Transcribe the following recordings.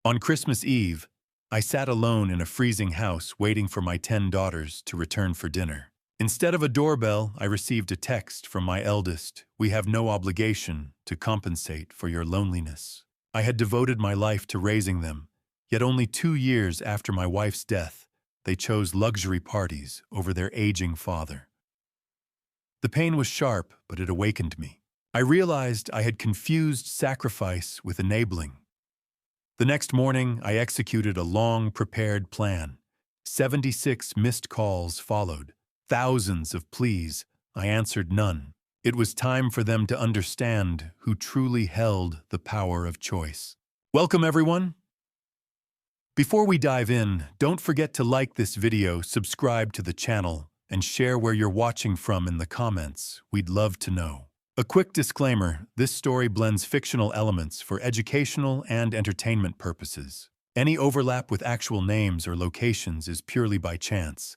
On Christmas Eve, I sat alone in a freezing house waiting for my 10 daughters to return for dinner. Instead of a doorbell, I received a text from my eldest. "We have no obligation to compensate for your loneliness." I had devoted my life to raising them, yet only 2 years after my wife's death, they chose luxury parties over their aging father. The pain was sharp, but it awakened me. I realized I had confused sacrifice with enabling. The next morning, I executed a long, prepared plan. 76 missed calls followed. Thousands of pleas. I answered none. It was time for them to understand who truly held the power of choice. Welcome, everyone. Before we dive in, don't forget to like this video, subscribe to the channel, and share where you're watching from in the comments. We'd love to know. A quick disclaimer, this story blends fictional elements for educational and entertainment purposes. Any overlap with actual names or locations is purely by chance,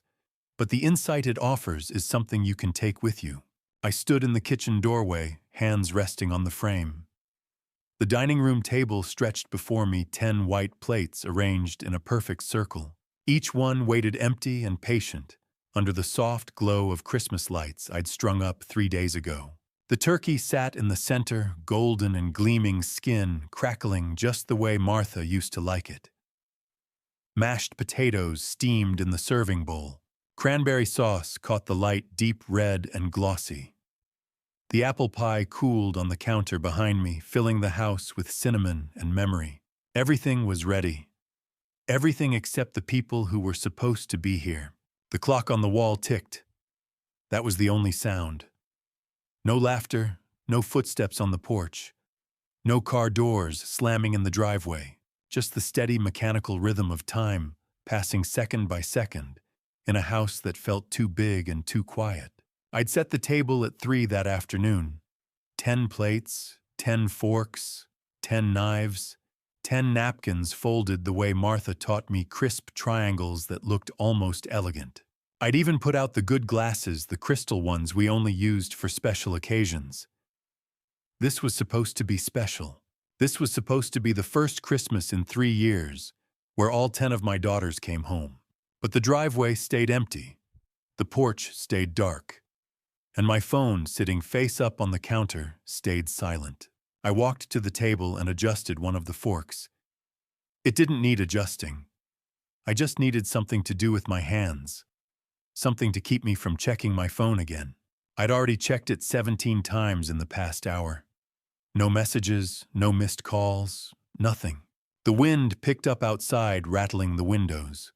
but the insight it offers is something you can take with you. I stood in the kitchen doorway, hands resting on the frame. The dining room table stretched before me, 10 white plates arranged in a perfect circle. Each one waited empty and patient, under the soft glow of Christmas lights I'd strung up 3 days ago. The turkey sat in the center, golden and gleaming skin, crackling just the way Martha used to like it. Mashed potatoes steamed in the serving bowl. Cranberry sauce caught the light, deep red and glossy. The apple pie cooled on the counter behind me, filling the house with cinnamon and memory. Everything was ready. Everything except the people who were supposed to be here. The clock on the wall ticked. That was the only sound. No laughter, no footsteps on the porch, no car doors slamming in the driveway, just the steady mechanical rhythm of time passing second by second in a house that felt too big and too quiet. I'd set the table at 3 that afternoon. 10 plates, 10 forks, 10 knives, 10 napkins folded the way Martha taught me, crisp triangles that looked almost elegant. I'd even put out the good glasses, the crystal ones we only used for special occasions. This was supposed to be special. This was supposed to be the first Christmas in 3 years where all 10 of my daughters came home. But the driveway stayed empty. The porch stayed dark. And my phone, sitting face up on the counter, stayed silent. I walked to the table and adjusted one of the forks. It didn't need adjusting. I just needed something to do with my hands. Something to keep me from checking my phone again. I'd already checked it 17 times in the past hour. No messages, no missed calls, nothing. The wind picked up outside, rattling the windows.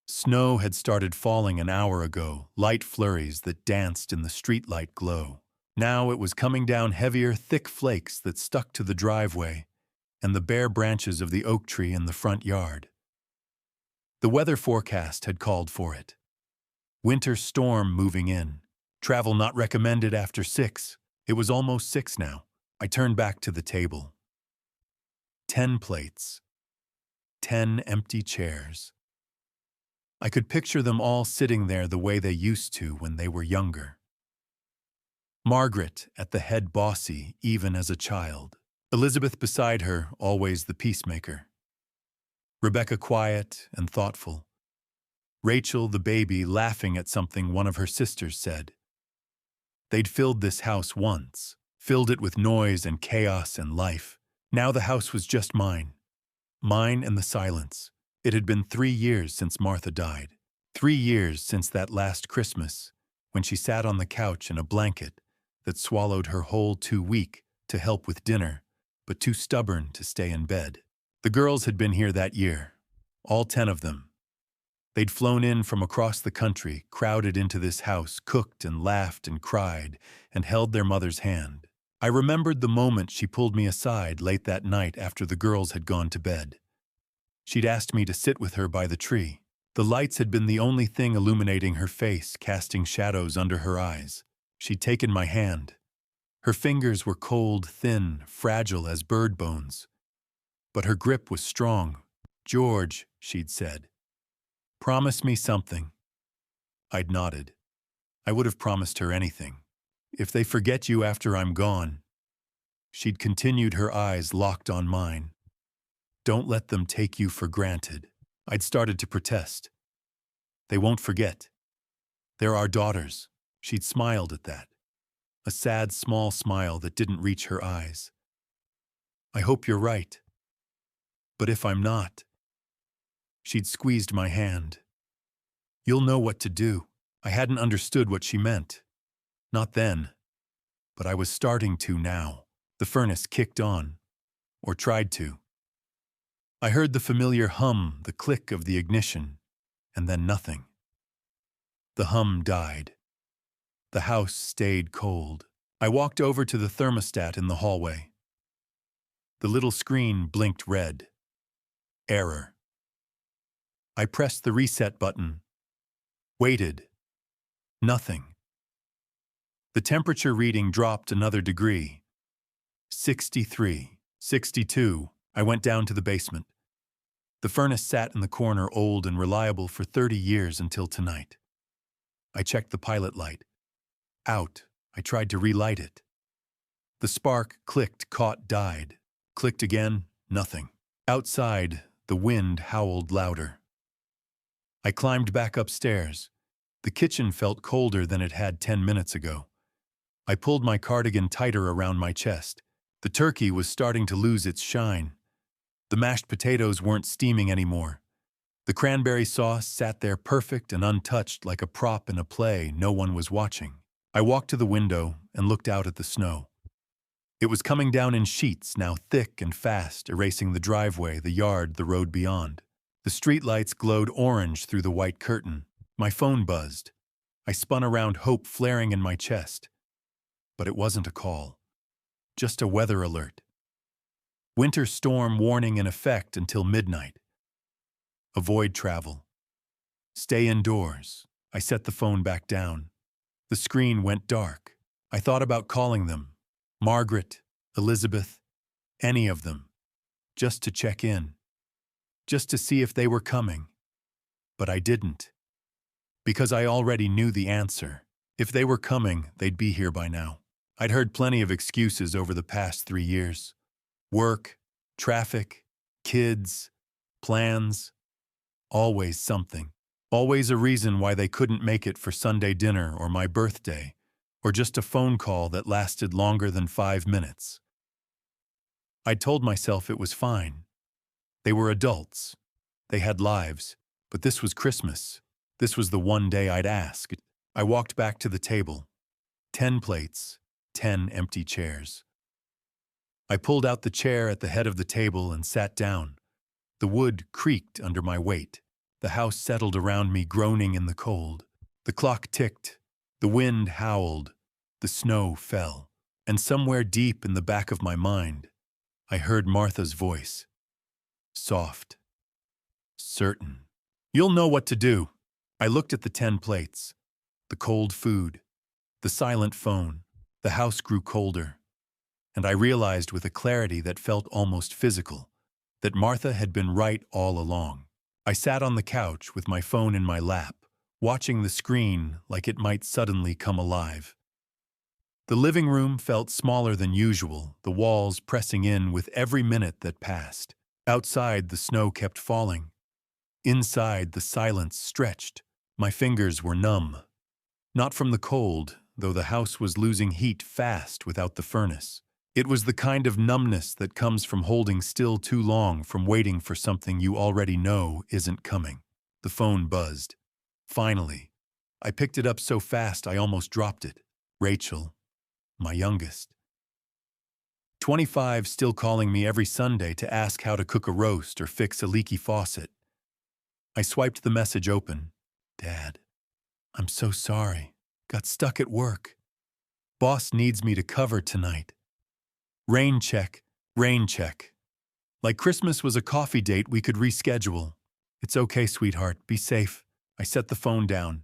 Snow had started falling an hour ago, light flurries that danced in the streetlight glow. Now it was coming down, heavier, thick flakes that stuck to the driveway and the bare branches of the oak tree in the front yard. The weather forecast had called for it. Winter storm moving in. Travel not recommended after 6. It was almost 6 now. I turned back to the table. 10 plates. 10 empty chairs. I could picture them all sitting there the way they used to when they were younger. Margaret at the head, bossy even as a child. Elizabeth beside her, always the peacemaker. Rebecca quiet and thoughtful. Rachel, the baby, laughing at something one of her sisters said. They'd filled this house once, filled it with noise and chaos and life. Now the house was just mine. Mine and the silence. It had been 3 years since Martha died. 3 years since that last Christmas, when she sat on the couch in a blanket that swallowed her whole, too weak to help with dinner, but too stubborn to stay in bed. The girls had been here that year, all 10 of them. They'd flown in from across the country, crowded into this house, cooked and laughed and cried, and held their mother's hand. I remembered the moment she pulled me aside late that night after the girls had gone to bed. She'd asked me to sit with her by the tree. The lights had been the only thing illuminating her face, casting shadows under her eyes. She'd taken my hand. Her fingers were cold, thin, fragile as bird bones. But her grip was strong. "George," she'd said, "promise me something." I'd nodded. I would have promised her anything. "If they forget you after I'm gone." She'd continued, her eyes locked on mine. Don't let them take you for granted. I'd started to protest. They won't forget. They're our daughters. She'd smiled at that. A sad, small smile that didn't reach her eyes. I hope you're right. But if I'm not, she'd squeezed my hand. You'll know what to do. I hadn't understood what she meant. Not then. But I was starting to now. The furnace kicked on. Or tried to. I heard the familiar hum, the click of the ignition, and then nothing. The hum died. The house stayed cold. I walked over to the thermostat in the hallway. The little screen blinked red. Error. I pressed the reset button. Waited. Nothing. The temperature reading dropped another degree. 63, 62. I went down to the basement. The furnace sat in the corner, old and reliable for 30 years until tonight. I checked the pilot light. Out. I tried to relight it. The spark clicked, caught, died. Clicked again, nothing. Outside, the wind howled louder. I climbed back upstairs. The kitchen felt colder than it had 10 minutes ago. I pulled my cardigan tighter around my chest. The turkey was starting to lose its shine. The mashed potatoes weren't steaming anymore. The cranberry sauce sat there perfect and untouched like a prop in a play no one was watching. I walked to the window and looked out at the snow. It was coming down in sheets, now thick and fast, erasing the driveway, the yard, the road beyond. The streetlights glowed orange through the white curtain. My phone buzzed. I spun around, hope flaring in my chest. But it wasn't a call. Just a weather alert. Winter storm warning in effect until midnight. Avoid travel. Stay indoors. I set the phone back down. The screen went dark. I thought about calling them. Margaret, Elizabeth, any of them. Just to check in. Just to see if they were coming. But I didn't. Because I already knew the answer. If they were coming, they'd be here by now. I'd heard plenty of excuses over the past 3 years. Work, traffic, kids, plans. Always something. Always a reason why they couldn't make it for Sunday dinner or my birthday, or just a phone call that lasted longer than 5 minutes. I'd told myself it was fine. They were adults. They had lives. But this was Christmas. This was the one day I'd ask. I walked back to the table. 10 plates, 10 empty chairs. I pulled out the chair at the head of the table and sat down. The wood creaked under my weight. The house settled around me, groaning in the cold. The clock ticked. The wind howled. The snow fell. And somewhere deep in the back of my mind, I heard Martha's voice. Soft. Certain. You'll know what to do. I looked at the 10 plates. The cold food. The silent phone. The house grew colder. And I realized with a clarity that felt almost physical that Martha had been right all along. I sat on the couch with my phone in my lap, watching the screen like it might suddenly come alive. The living room felt smaller than usual, the walls pressing in with every minute that passed. Outside, the snow kept falling. Inside, the silence stretched. My fingers were numb. Not from the cold, though the house was losing heat fast without the furnace. It was the kind of numbness that comes from holding still too long, from waiting for something you already know isn't coming. The phone buzzed. Finally. I picked it up so fast I almost dropped it. Rachel, my youngest. 25, still calling me every Sunday to ask how to cook a roast or fix a leaky faucet. I swiped the message open. Dad, I'm so sorry. Got stuck at work. Boss needs me to cover tonight. Rain check, rain check. Like Christmas was a coffee date we could reschedule. It's okay, sweetheart, be safe. I set the phone down.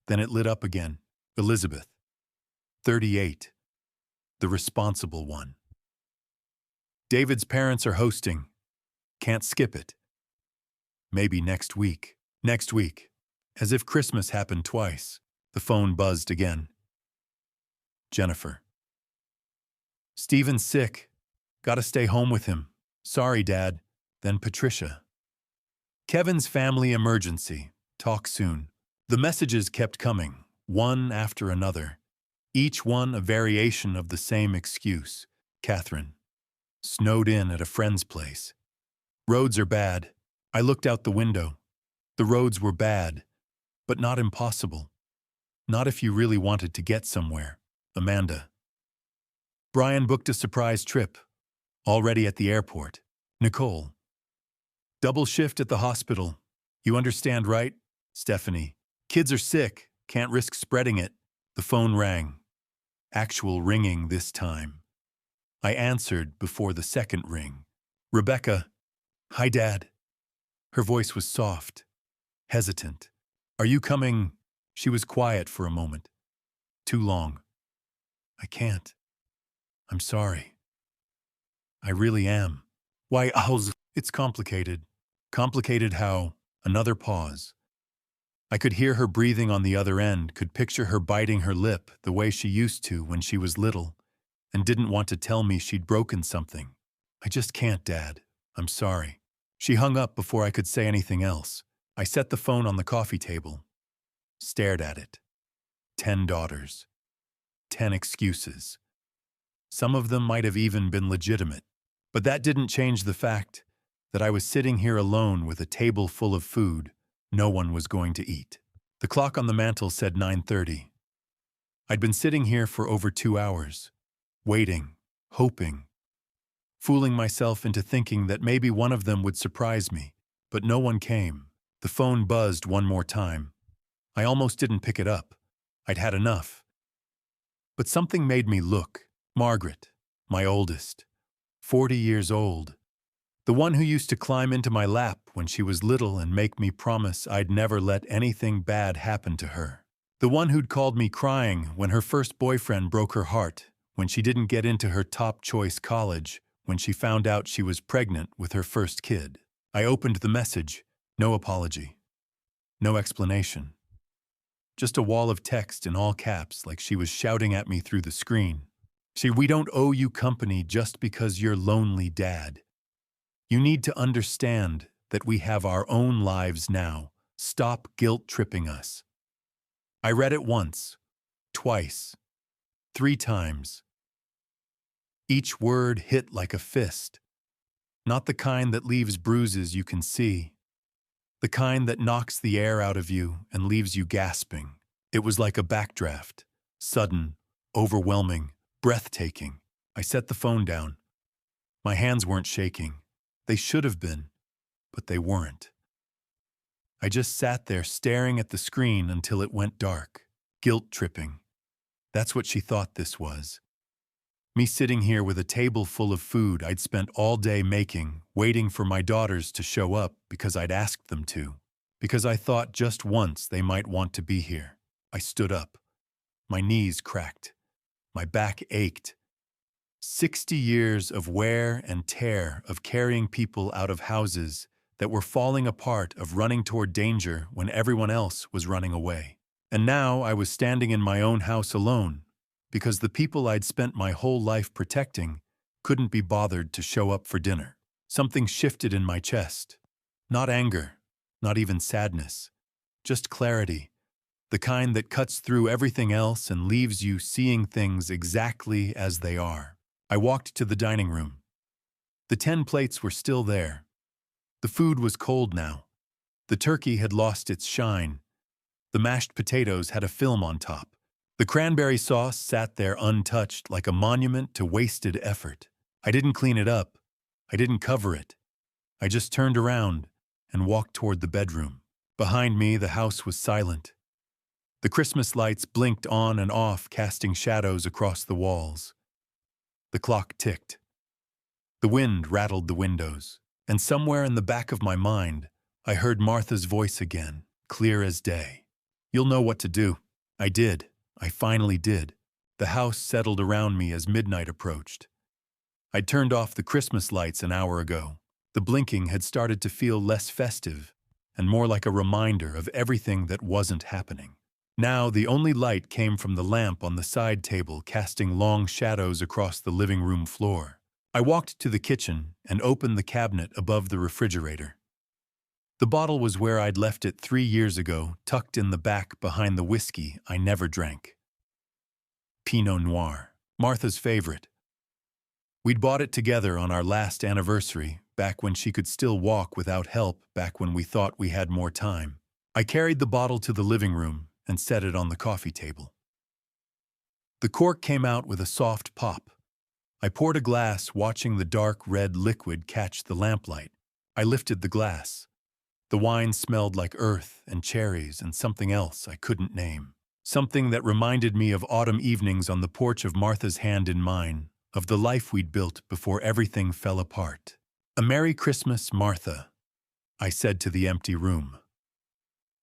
Then it lit up again. Elizabeth. 38. The responsible one. David's parents are hosting. Can't skip it. Maybe next week. Next week. As if Christmas happened twice. The phone buzzed again. Jennifer. Steven's sick. Gotta stay home with him. Sorry, Dad. then Patricia. Kevin's family emergency. Talk soon. The messages kept coming, one after another. Each one a variation of the same excuse. Catherine. Snowed in at a friend's place. Roads are bad. I looked out the window. The roads were bad, but not impossible. Not if you really wanted to get somewhere. Amanda. Brian booked a surprise trip. Already at the airport. Nicole. Double shift at the hospital. You understand, right? Stephanie. Kids are sick. Can't risk spreading it. The phone rang. Actual ringing this time. I answered before the second ring. Rebecca. Hi, Dad. Her voice was soft, hesitant. Are you coming? She was quiet for a moment. Too long. I can't. I'm sorry. I really am. Why, it's complicated. Complicated how? Another pause. I could hear her breathing on the other end, could picture her biting her lip the way she used to when she was little, and didn't want to tell me she'd broken something. I just can't, Dad. I'm sorry. She hung up before I could say anything else. I set the phone on the coffee table. Stared at it. 10 daughters. 10 excuses. Some of them might have even been legitimate. But that didn't change the fact that I was sitting here alone with a table full of food no one was going to eat. The clock on the mantel said 9:30. I'd been sitting here for over 2 hours, waiting, hoping, fooling myself into thinking that maybe one of them would surprise me, but no one came. The phone buzzed one more time. I almost didn't pick it up. I'd had enough. But something made me look. Margaret, my oldest, 40 years old. The one who used to climb into my lap when she was little and make me promise I'd never let anything bad happen to her. The one who'd called me crying when her first boyfriend broke her heart, when she didn't get into her top-choice college, when she found out she was pregnant with her first kid. I opened the message. No apology. No explanation. Just a wall of text in all caps like she was shouting at me through the screen. We don't owe you company just because you're lonely, Dad. You need to understand that we have our own lives now. Stop guilt-tripping us. I read it once, twice, 3 times. Each word hit like a fist. Not the kind that leaves bruises you can see. The kind that knocks the air out of you and leaves you gasping. It was like a backdraft. Sudden, overwhelming, breathtaking. I set the phone down. My hands weren't shaking. They should have been, but they weren't. I just sat there staring at the screen until it went dark. Guilt-tripping. That's what she thought this was. Me sitting here with a table full of food I'd spent all day making, waiting for my daughters to show up because I'd asked them to. Because I thought just once they might want to be here. I stood up. My knees cracked. My back ached. 60 years of wear and tear of carrying people out of houses that were falling apart, of running toward danger when everyone else was running away. And now I was standing in my own house alone because the people I'd spent my whole life protecting couldn't be bothered to show up for dinner. Something shifted in my chest. Not anger, not even sadness, just clarity, the kind that cuts through everything else and leaves you seeing things exactly as they are. I walked to the dining room. The 10 plates were still there. The food was cold now. The turkey had lost its shine. The mashed potatoes had a film on top. The cranberry sauce sat there untouched like a monument to wasted effort. I didn't clean it up. I didn't cover it. I just turned around and walked toward the bedroom. Behind me, the house was silent. The Christmas lights blinked on and off, casting shadows across the walls. The clock ticked. The wind rattled the windows, and somewhere in the back of my mind, I heard Martha's voice again, clear as day. You'll know what to do. I did. I finally did. The house settled around me as midnight approached. I'd turned off the Christmas lights an hour ago. The blinking had started to feel less festive and more like a reminder of everything that wasn't happening. Now the only light came from the lamp on the side table, casting long shadows across the living room floor. I walked to the kitchen and opened the cabinet above the refrigerator. The bottle was where I'd left it 3 years ago, tucked in the back behind the whiskey I never drank. Pinot Noir, Martha's favorite. We'd bought it together on our last anniversary, back when she could still walk without help, back when we thought we had more time. I carried the bottle to the living room and set it on the coffee table. The cork came out with a soft pop. I poured a glass, watching the dark red liquid catch the lamplight. I lifted the glass. The wine smelled like earth and cherries and something else I couldn't name. Something that reminded me of autumn evenings on the porch, of Martha's hand in mine, of the life we'd built before everything fell apart. "A Merry Christmas, Martha," I said to the empty room.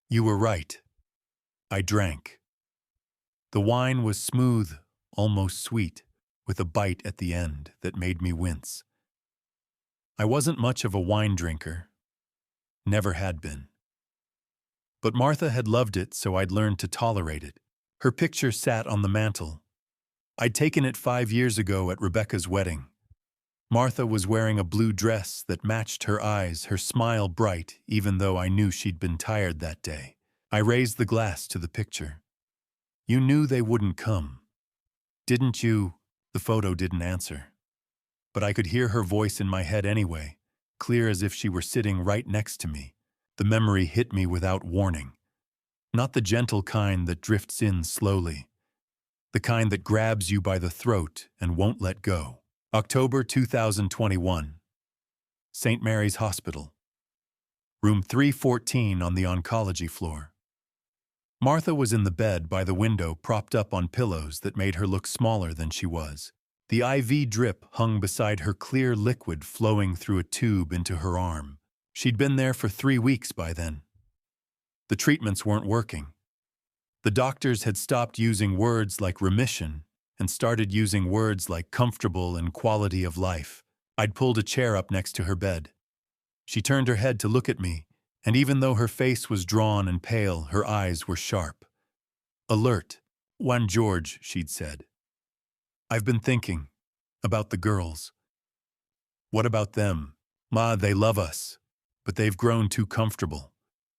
You were right. I drank. The wine was smooth, almost sweet, with a bite at the end that made me wince. I wasn't much of a wine drinker. Never had been. But Martha had loved it, so I'd learned to tolerate it. Her picture sat on the mantel. I'd taken it 5 years ago at Rebecca's wedding. Martha was wearing a blue dress that matched her eyes, her smile bright, even though I knew she'd been tired that day. I raised the glass to the picture. "You knew they wouldn't come, didn't you?" The photo didn't answer. But I could hear her voice in my head anyway, clear as if she were sitting right next to me. The memory hit me without warning. Not the gentle kind that drifts in slowly. The kind that grabs you by the throat and won't let go. October 2021. St. Mary's Hospital. Room 314 on the oncology floor. Martha was in the bed by the window, propped up on pillows that made her look smaller than she was. The IV drip hung beside her, clear liquid flowing through a tube into her arm. She'd been there for 3 weeks by then. The treatments weren't working. The doctors had stopped using words like remission and started using words like comfortable and quality of life. I'd pulled a chair up next to her bed. She turned her head to look at me, and even though her face was drawn and pale, her eyes were sharp. "Alert. Juan George," she'd said. "I've been thinking about the girls. What about them? Ma, they love us, but they've grown too comfortable.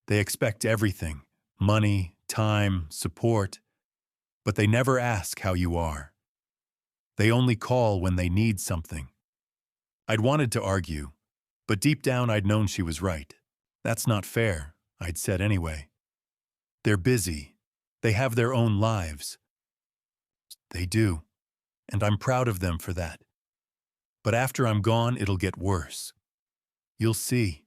They expect everything, money, time, support, but they never ask how you are. They only call when they need something." I'd wanted to argue, but deep down I'd known she was right. "That's not fair," I'd said anyway. "They're busy. They have their own lives." "They do, and I'm proud of them for that. But after I'm gone, it'll get worse. You'll see."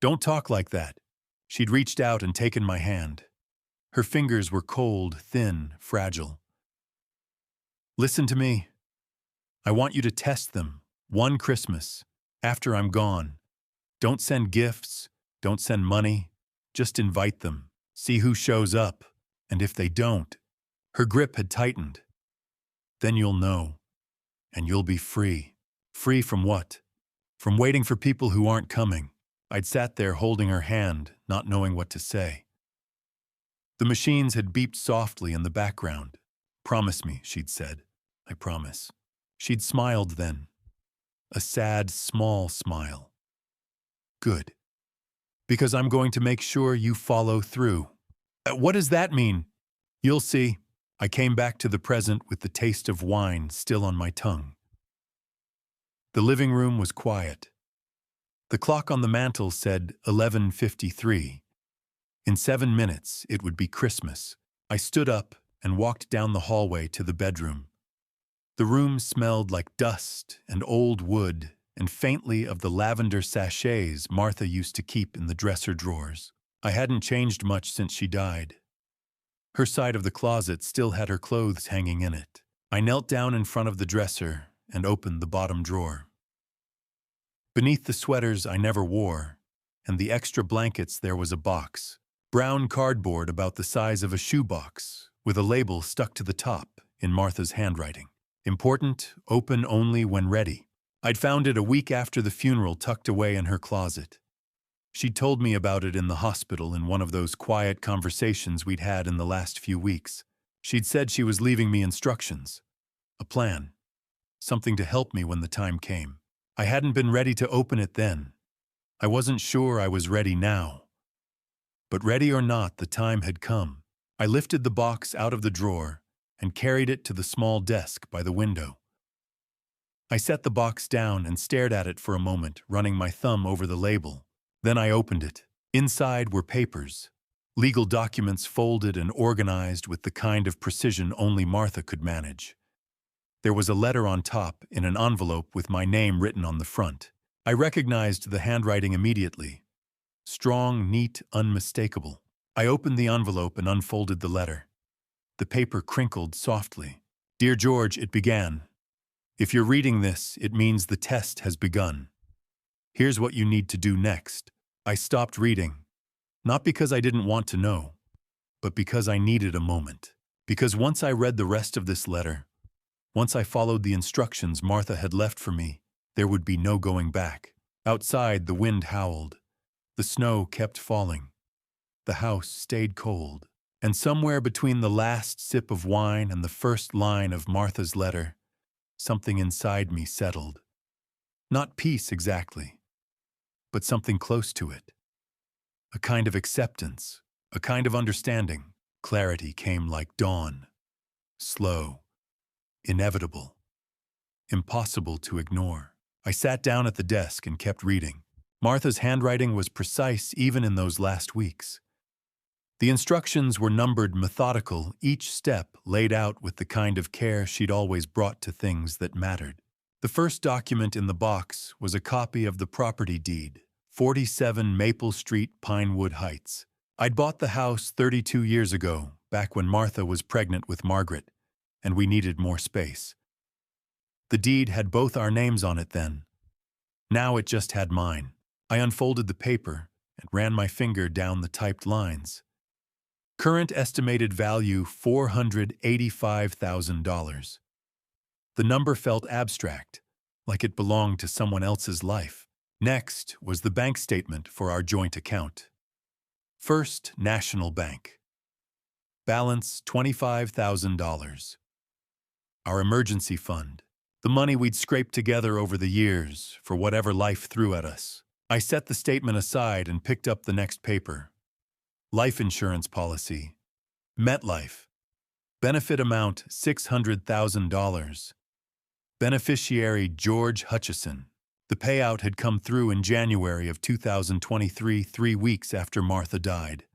"Don't talk like that." She'd reached out and taken my hand. Her fingers were cold, thin, fragile. "Listen to me. I want you to test them, one Christmas, after I'm gone. Don't send gifts, don't send money, just invite them. See who shows up, and if they don't." Her grip had tightened. "Then you'll know, and you'll be free." Free from what? From waiting for people who aren't coming. I'd sat there holding her hand, not knowing what to say. The machines had beeped softly in the background. "Promise me," she'd said. "I promise." She'd smiled then. A sad, small smile. "Good. Because I'm going to make sure you follow through." What does that mean?" "You'll see." I came back to the present with the taste of wine still on my tongue. The living room was quiet. The clock on the mantel said 11:53. In 7 minutes, it would be Christmas. I stood up and walked down the hallway to the bedroom. The room smelled like dust and old wood and faintly of the lavender sachets Martha used to keep in the dresser drawers. I hadn't changed much since she died. Her side of the closet still had her clothes hanging in it. I knelt down in front of the dresser and opened the bottom drawer. Beneath the sweaters I never wore and the extra blankets there was a box. Brown cardboard about the size of a shoebox, with a label stuck to the top in Martha's handwriting. "Important, open only when ready." I'd found it a week after the funeral, tucked away in her closet. She'd told me about it in the hospital in one of those quiet conversations we'd had in the last few weeks. She'd said she was leaving me instructions. A plan. something to help me when the time came. I hadn't been ready to open it then. I wasn't sure I was ready now. But ready or not, the time had come. I lifted the box out of the drawer and carried it to the small desk by the window. I set the box down and stared at it for a moment, running my thumb over the label. Then I opened it. Inside were papers, legal documents folded and organized with the kind of precision only Martha could manage. There was a letter on top in an envelope with my name written on the front. I recognized the handwriting immediately. Strong, neat, unmistakable. I opened the envelope and unfolded the letter. The paper crinkled softly. "Dear George," it began. "If you're reading this, it means the test has begun. Here's what you need to do next." I stopped reading, not because I didn't want to know, but because I needed a moment. Because once I read the rest of this letter, once I followed the instructions Martha had left for me, there would be no going back. Outside, the wind howled. The snow kept falling. The house stayed cold. And somewhere between the last sip of wine and the first line of Martha's letter, something inside me settled. Not peace exactly, but something close to it. A kind of acceptance, a kind of understanding. Clarity came like dawn. Slow, inevitable, impossible to ignore. I sat down at the desk and kept reading. Martha's handwriting was precise even in those last weeks. The instructions were numbered, methodical, each step laid out with the kind of care she'd always brought to things that mattered. The first document in the box was a copy of the property deed, 47 Maple Street, Pinewood Heights. I'd bought the house 32 years ago, back when Martha was pregnant with Margaret, and we needed more space. The deed had both our names on it then. Now it just had mine. I unfolded the paper and ran my finger down the typed lines. Current estimated value $485,000. The number felt abstract, like it belonged to someone else's life. Next was the bank statement for our joint account. First National Bank. Balance $25,000. Our emergency fund. The money we'd scraped together over the years for whatever life threw at us. I set the statement aside and picked up the next paper. Life insurance policy. MetLife. Benefit amount $600,000. Beneficiary George Hutchison. The payout had come through in January of 2023, 3 weeks after Martha died.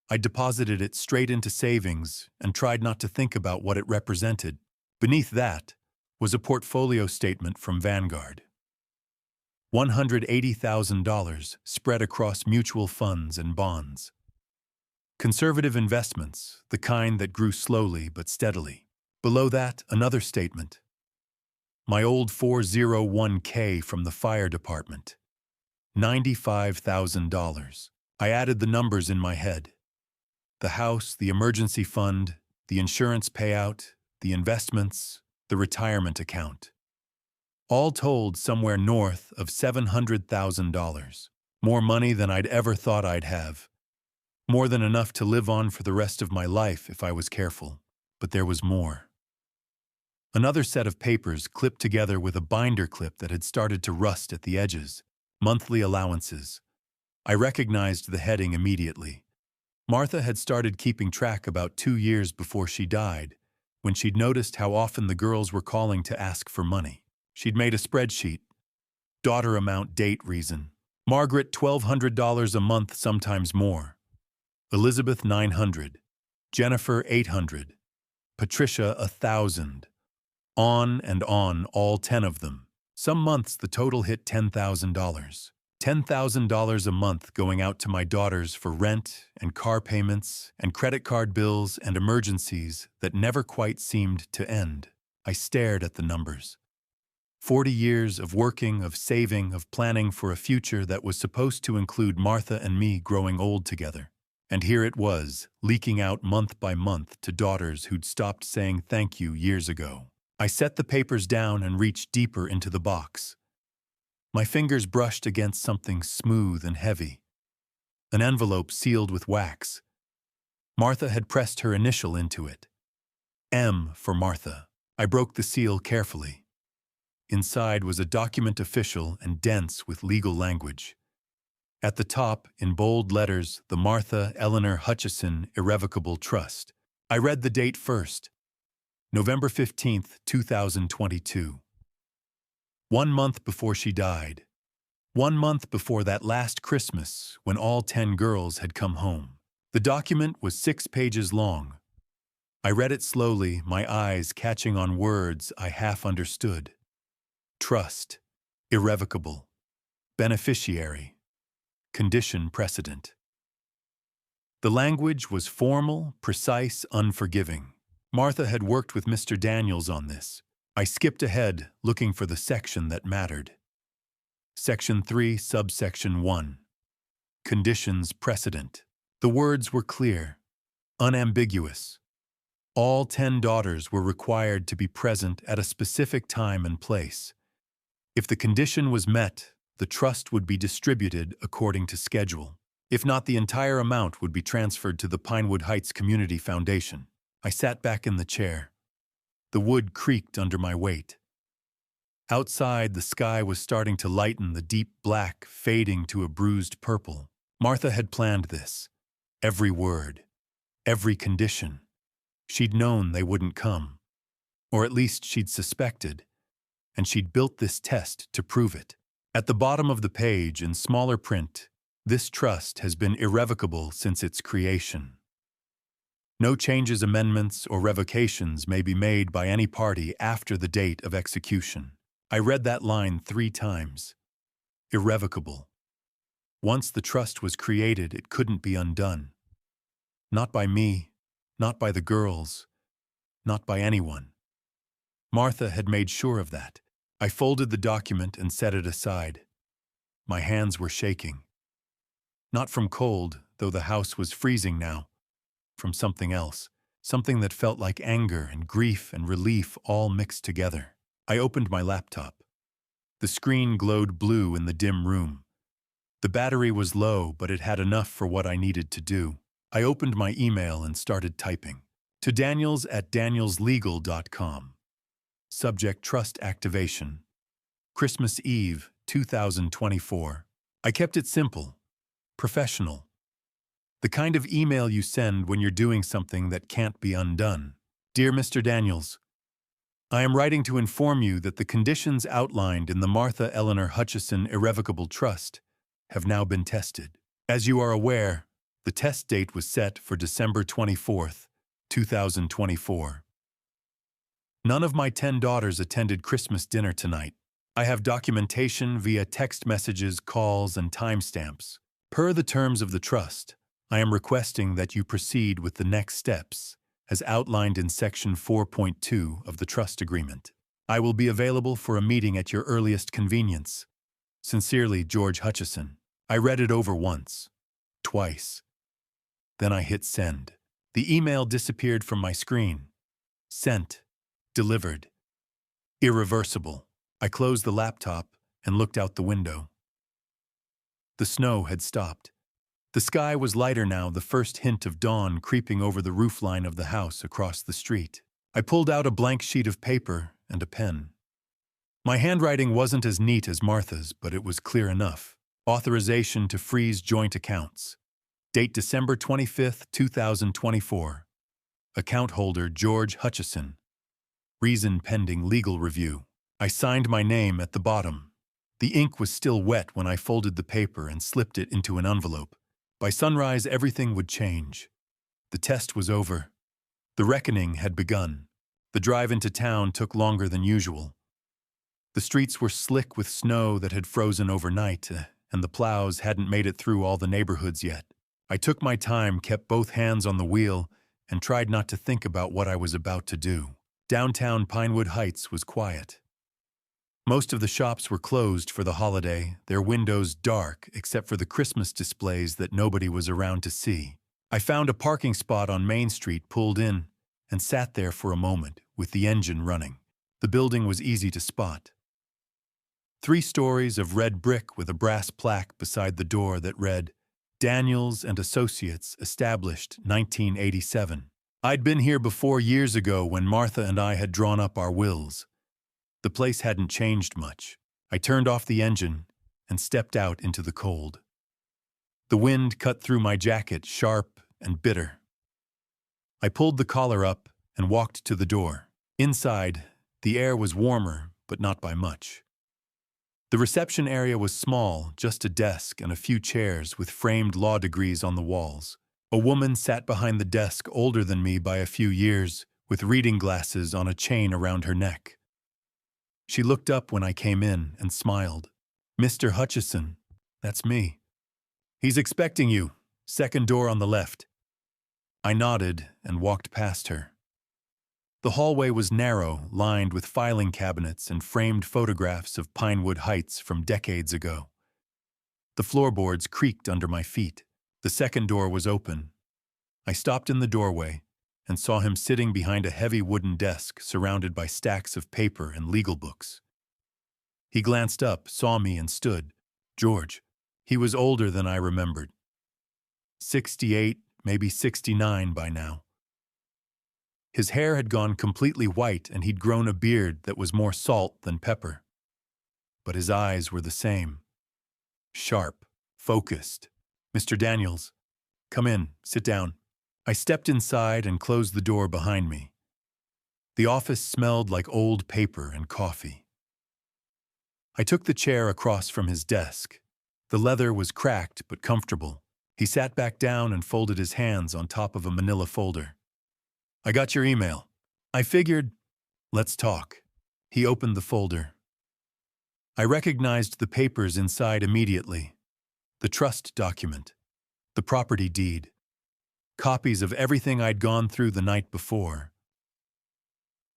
I deposited it straight into savings and tried not to think about what it represented. Beneath that was a portfolio statement from Vanguard. $180,000 spread across mutual funds and bonds. Conservative investments, the kind that grew slowly but steadily. Below that, another statement. My old 401k from the fire department. $95,000. I added the numbers in my head. The house, the emergency fund, the insurance payout, the investments, the retirement account. All told, somewhere north of $700,000. More money than I'd ever thought I'd have. More than enough to live on for the rest of my life if I was careful. But there was more. Another set of papers clipped together with a binder clip that had started to rust at the edges. Monthly allowances. I recognized the heading immediately. Martha had started keeping track about 2 years before she died, when she'd noticed how often the girls were calling to ask for money. She'd made a spreadsheet. Daughter amount, date, reason. Margaret, $1,200 a month, sometimes more. Elizabeth, $900. Jennifer, $800. Patricia, $1,000. On and on, all 10 of them. Some months the total hit $10,000. $10,000 a month going out to my daughters for rent and car payments and credit card bills and emergencies that never quite seemed to end. I stared at the numbers. 40 years of working, of saving, of planning for a future that was supposed to include Martha and me growing old together. And here it was, leaking out month by month to daughters who'd stopped saying thank you years ago. I set the papers down and reached deeper into the box. My fingers brushed against something smooth and heavy. An envelope sealed with wax. Martha had pressed her initial into it. M for Martha. I broke the seal carefully. Inside was a document official and dense with legal language. At the top, in bold letters, the Martha Eleanor Hutchison Irrevocable Trust. I read the date first. November 15th, 2022. 1 month before she died. 1 month before that last Christmas when all 10 girls had come home. The document was 6 pages long. I read it slowly, my eyes catching on words I half understood. Trust, irrevocable, beneficiary, condition precedent. The language was formal, precise, unforgiving. Martha had worked with Mr. Daniels on this. I skipped ahead, looking for the section that mattered. Section 3, subsection 1. Conditions precedent. The words were clear, unambiguous. All 10 daughters were required to be present at a specific time and place. If the condition was met, the trust would be distributed according to schedule. If not, the entire amount would be transferred to the Pinewood Heights Community Foundation. I sat back in the chair. The wood creaked under my weight. Outside, the sky was starting to lighten, the deep black fading to a bruised purple. Martha had planned this. Every word, every condition. She'd known they wouldn't come. Or at least she'd suspected. And she'd built this test to prove it. At the bottom of the page, in smaller print, this trust has been irrevocable since its creation. No changes, amendments, or revocations may be made by any party after the date of execution. I read that line 3 times. Irrevocable. Once the trust was created, it couldn't be undone. Not by me, not by the girls, not by anyone. Martha had made sure of that. I folded the document and set it aside. My hands were shaking. Not from cold, though the house was freezing now. From something else, something that felt like anger and grief and relief all mixed together. I opened my laptop. The screen glowed blue in the dim room. The battery was low, but it had enough for what I needed to do. I opened my email and started typing. To Daniels@danielslegal.com. Subject: Trust Activation. Christmas Eve, 2024. I kept it simple, professional. The kind of email you send when you're doing something that can't be undone. Dear Mr. Daniels, I am writing to inform you that the conditions outlined in the Martha Eleanor Hutchison Irrevocable Trust have now been tested. As you are aware, the test date was set for December 24th, 2024. None of my 10 daughters attended Christmas dinner tonight. I have documentation via text messages, calls, and timestamps. Per the terms of the trust, I am requesting that you proceed with the next steps, as outlined in Section 4.2 of the Trust Agreement. I will be available for a meeting at your earliest convenience. Sincerely, George Hutchison. I read it over once, twice. Then I hit send. The email disappeared from my screen. Sent. Delivered. Irreversible. I closed the laptop and looked out the window. The snow had stopped. The sky was lighter now, the first hint of dawn creeping over the roofline of the house across the street. I pulled out a blank sheet of paper and a pen. My handwriting wasn't as neat as Martha's, but it was clear enough. Authorization to freeze joint accounts. Date December 25th, 2024. Account holder George Hutchison. Reason pending legal review. I signed my name at the bottom. The ink was still wet when I folded the paper and slipped it into an envelope. By sunrise, everything would change. The test was over. The reckoning had begun. The drive into town took longer than usual. The streets were slick with snow that had frozen overnight, and the plows hadn't made it through all the neighborhoods yet. I took my time, kept both hands on the wheel, and tried not to think about what I was about to do. Downtown Pinewood Heights was quiet. Most of the shops were closed for the holiday, their windows dark except for the Christmas displays that nobody was around to see. I found a parking spot on Main Street, pulled in, and sat there for a moment with the engine running. The building was easy to spot. 3 stories of red brick with a brass plaque beside the door that read, Daniels and Associates, established 1987. I'd been here before years ago when Martha and I had drawn up our wills. The place hadn't changed much. I turned off the engine and stepped out into the cold. The wind cut through my jacket, sharp and bitter. I pulled the collar up and walked to the door. Inside, the air was warmer, but not by much. The reception area was small, just a desk and a few chairs with framed law degrees on the walls. A woman sat behind the desk, older than me by a few years, with reading glasses on a chain around her neck. She looked up when I came in and smiled. "Mr. Hutchison, that's me. He's expecting you. Second door on the left." I nodded and walked past her. The hallway was narrow, lined with filing cabinets and framed photographs of Pinewood Heights from decades ago. The floorboards creaked under my feet. The second door was open. I stopped in the doorway and saw him sitting behind a heavy wooden desk surrounded by stacks of paper and legal books. He glanced up, saw me, and stood. George. He was older than I remembered. 68, maybe 69 by now. His hair had gone completely white and he'd grown a beard that was more salt than pepper. But his eyes were the same. Sharp, focused. "Mr. Daniels, come in, sit down." I stepped inside and closed the door behind me. The office smelled like old paper and coffee. I took the chair across from his desk. The leather was cracked but comfortable. He sat back down and folded his hands on top of a manila folder. "I got your email. I figured, let's talk." He opened the folder. I recognized the papers inside immediately. The trust document, the property deed, copies of everything I'd gone through the night before.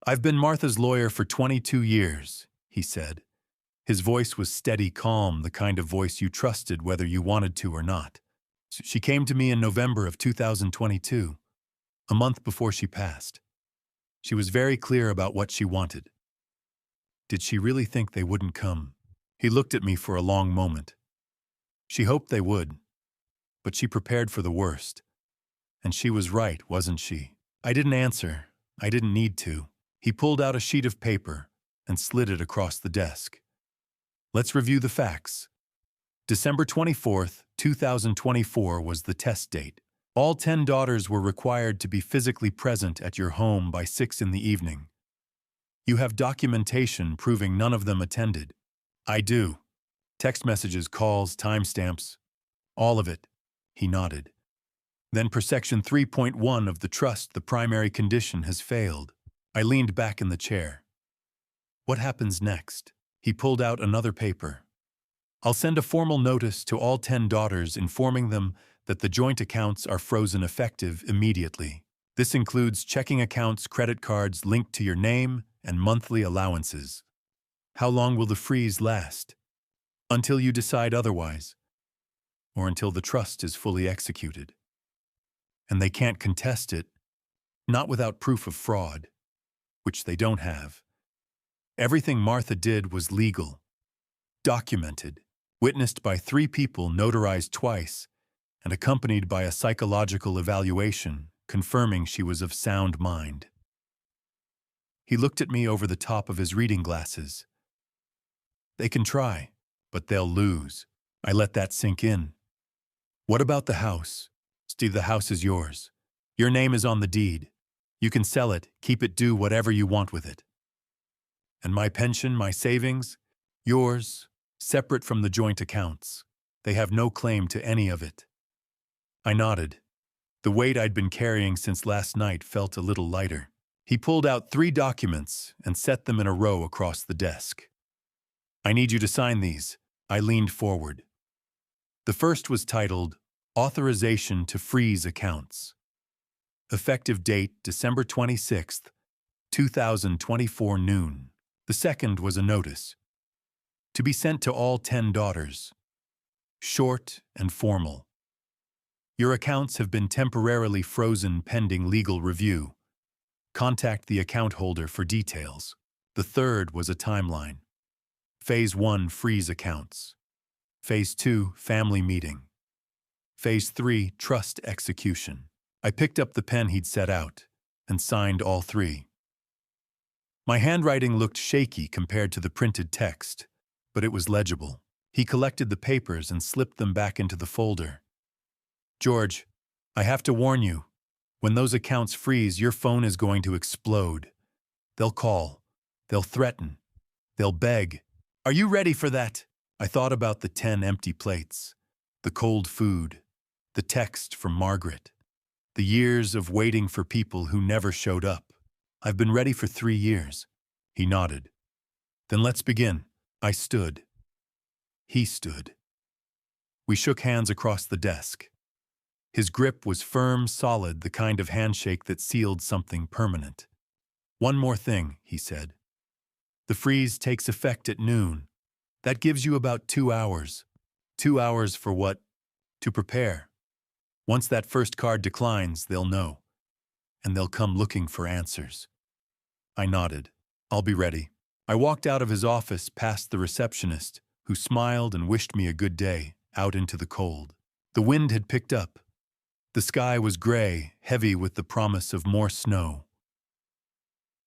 "I've been Martha's lawyer for 22 years, he said. His voice was steady, calm, the kind of voice you trusted whether you wanted to or not. She came to me in November of 2022, a month before she passed. She was very clear about what she wanted. Did she really think they wouldn't come?" He looked at me for a long moment. She hoped they would, but she prepared for the worst. And she was right, wasn't she? I didn't answer. I didn't need to. He pulled out a sheet of paper and slid it across the desk. "Let's review the facts. December 24th, 2024 was the test date. All 10 daughters were required to be physically present at your home by 6 in the evening. You have documentation proving none of them attended." "I do. Text messages, calls, timestamps. All of it." He nodded. "Then per section 3.1 of the trust, the primary condition has failed." I leaned back in the chair. "What happens next?" He pulled out another paper. "I'll send a formal notice to all 10 daughters informing them that the joint accounts are frozen effective immediately. This includes checking accounts, credit cards linked to your name, and monthly allowances." "How long will the freeze last?" "Until you decide otherwise, or until the trust is fully executed. And they can't contest it, not without proof of fraud, which they don't have. Everything Martha did was legal, documented, witnessed by 3 people, notarized twice, and accompanied by a psychological evaluation confirming she was of sound mind." He looked at me over the top of his reading glasses. "They can try, but they'll lose." I let that sink in. "What about the house?" "Steve, the house is yours. Your name is on the deed. You can sell it, keep it, do whatever you want with it." "And my pension, my savings?" "Yours, separate from the joint accounts. They have no claim to any of it." I nodded. The weight I'd been carrying since last night felt a little lighter. He pulled out 3 documents and set them in a row across the desk. "I need you to sign these." I leaned forward. The first was titled, "Authorization to Freeze Accounts." Effective date, December 26th, 2024 noon. The second was a notice. To be sent to all 10 daughters. Short and formal. "Your accounts have been temporarily frozen pending legal review. Contact the account holder for details." The third was a timeline. Phase 1, freeze accounts. Phase 2, family meeting. Phase 3, trust execution. I picked up the pen he'd set out. and signed all three. My handwriting looked shaky compared to the printed text, but it was legible. He collected the papers and slipped them back into the folder. George, I have to warn you, when those accounts freeze, your phone is going to explode. They'll call. They'll threaten. They'll beg. Are you ready for that? I thought about the 10 empty plates, the cold food, the text from Margaret, the years of waiting for people who never showed up. I've been ready for 3 years. He nodded. Then let's begin. I stood. He stood. We shook hands across the desk. His grip was firm, solid, the kind of handshake that sealed something permanent. One more thing, he said. The freeze takes effect at noon. That gives you about 2 hours. 2 hours for what? To prepare. Once that first card declines, they'll know. And they'll come looking for answers. I nodded. I'll be ready. I walked out of his office past the receptionist, who smiled and wished me a good day, out into the cold. The wind had picked up. The sky was gray, heavy with the promise of more snow.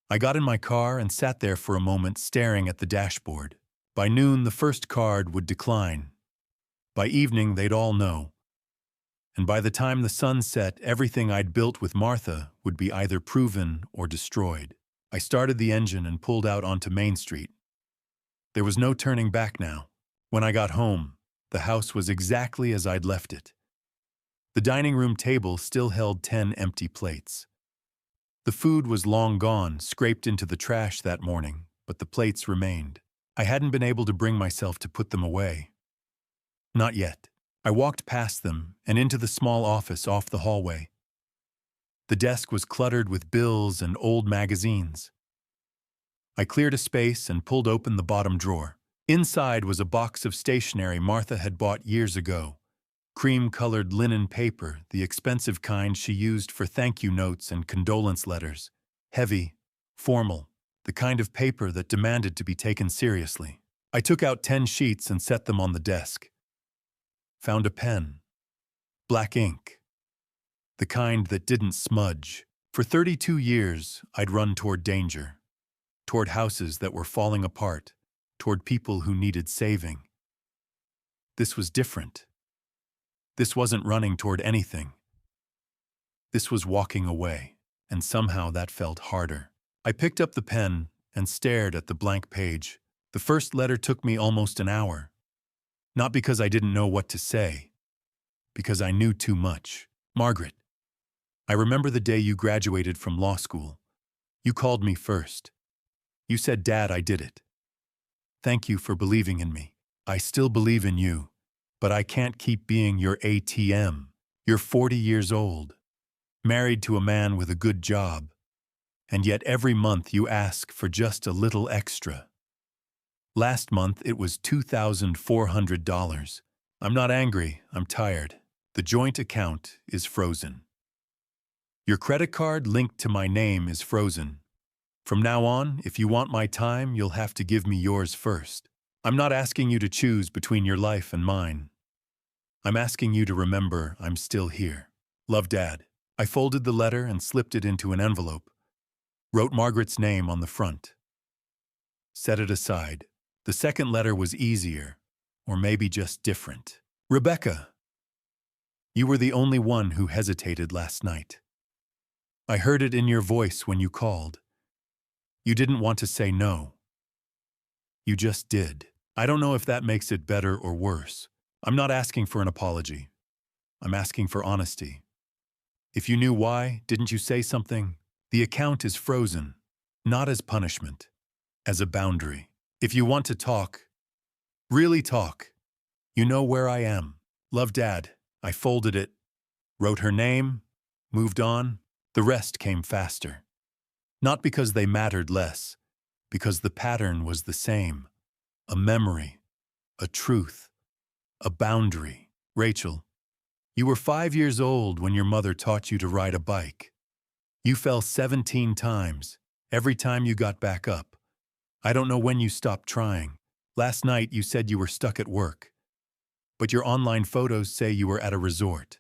I got in my car and sat there for a moment staring at the dashboard. By noon, the first card would decline. By evening, they'd all know. And by the time the sun set, everything I'd built with Martha would be either proven or destroyed. I started the engine and pulled out onto Main Street. There was no turning back now. When I got home, the house was exactly as I'd left it. The dining room table still held 10 empty plates. The food was long gone, scraped into the trash that morning, but the plates remained. I hadn't been able to bring myself to put them away. Not yet. I walked past them and into the small office off the hallway. The desk was cluttered with bills and old magazines. I cleared a space and pulled open the bottom drawer. Inside was a box of stationery Martha had bought years ago. Cream-colored linen paper, the expensive kind she used for thank-you notes and condolence letters. Heavy, formal, the kind of paper that demanded to be taken seriously. I took out 10 sheets and set them on the desk. Found a pen. Black ink. The kind that didn't smudge. For 32 years, I'd run toward danger. Toward houses that were falling apart. Toward people who needed saving. This was different. This wasn't running toward anything. This was walking away, and somehow that felt harder. I picked up the pen and stared at the blank page. The first letter took me almost an hour. Not because I didn't know what to say, because I knew too much. Margaret, I remember the day you graduated from law school. You called me first. You said, "Dad, I did it." Thank you for believing in me. I still believe in you. But I can't keep being your ATM. You're 40 years old, married to a man with a good job, and yet every month you ask for just a little extra. Last month it was $2,400. I'm not angry, I'm tired. The joint account is frozen. Your credit card linked to my name is frozen. From now on, if you want my time, you'll have to give me yours first. I'm not asking you to choose between your life and mine. I'm asking you to remember I'm still here. Love, Dad. I folded the letter and slipped it into an envelope. Wrote Margaret's name on the front. Set it aside. The second letter was easier, or maybe just different. Rebecca, you were the only one who hesitated last night. I heard it in your voice when you called. You didn't want to say no. You just did. I don't know if that makes it better or worse. I'm not asking for an apology. I'm asking for honesty. If you knew why, didn't you say something? The account is frozen, not as punishment, as a boundary. If you want to talk, really talk, you know where I am. Love, Dad. I folded it, wrote her name, moved on. The rest came faster. Not because they mattered less, because the pattern was the same. A memory, a truth, a boundary. Rachel, you were 5 years old when your mother taught you to ride a bike. You fell 17 times, every time you got back up. I don't know when you stopped trying. Last night you said you were stuck at work. But your online photos say you were at a resort.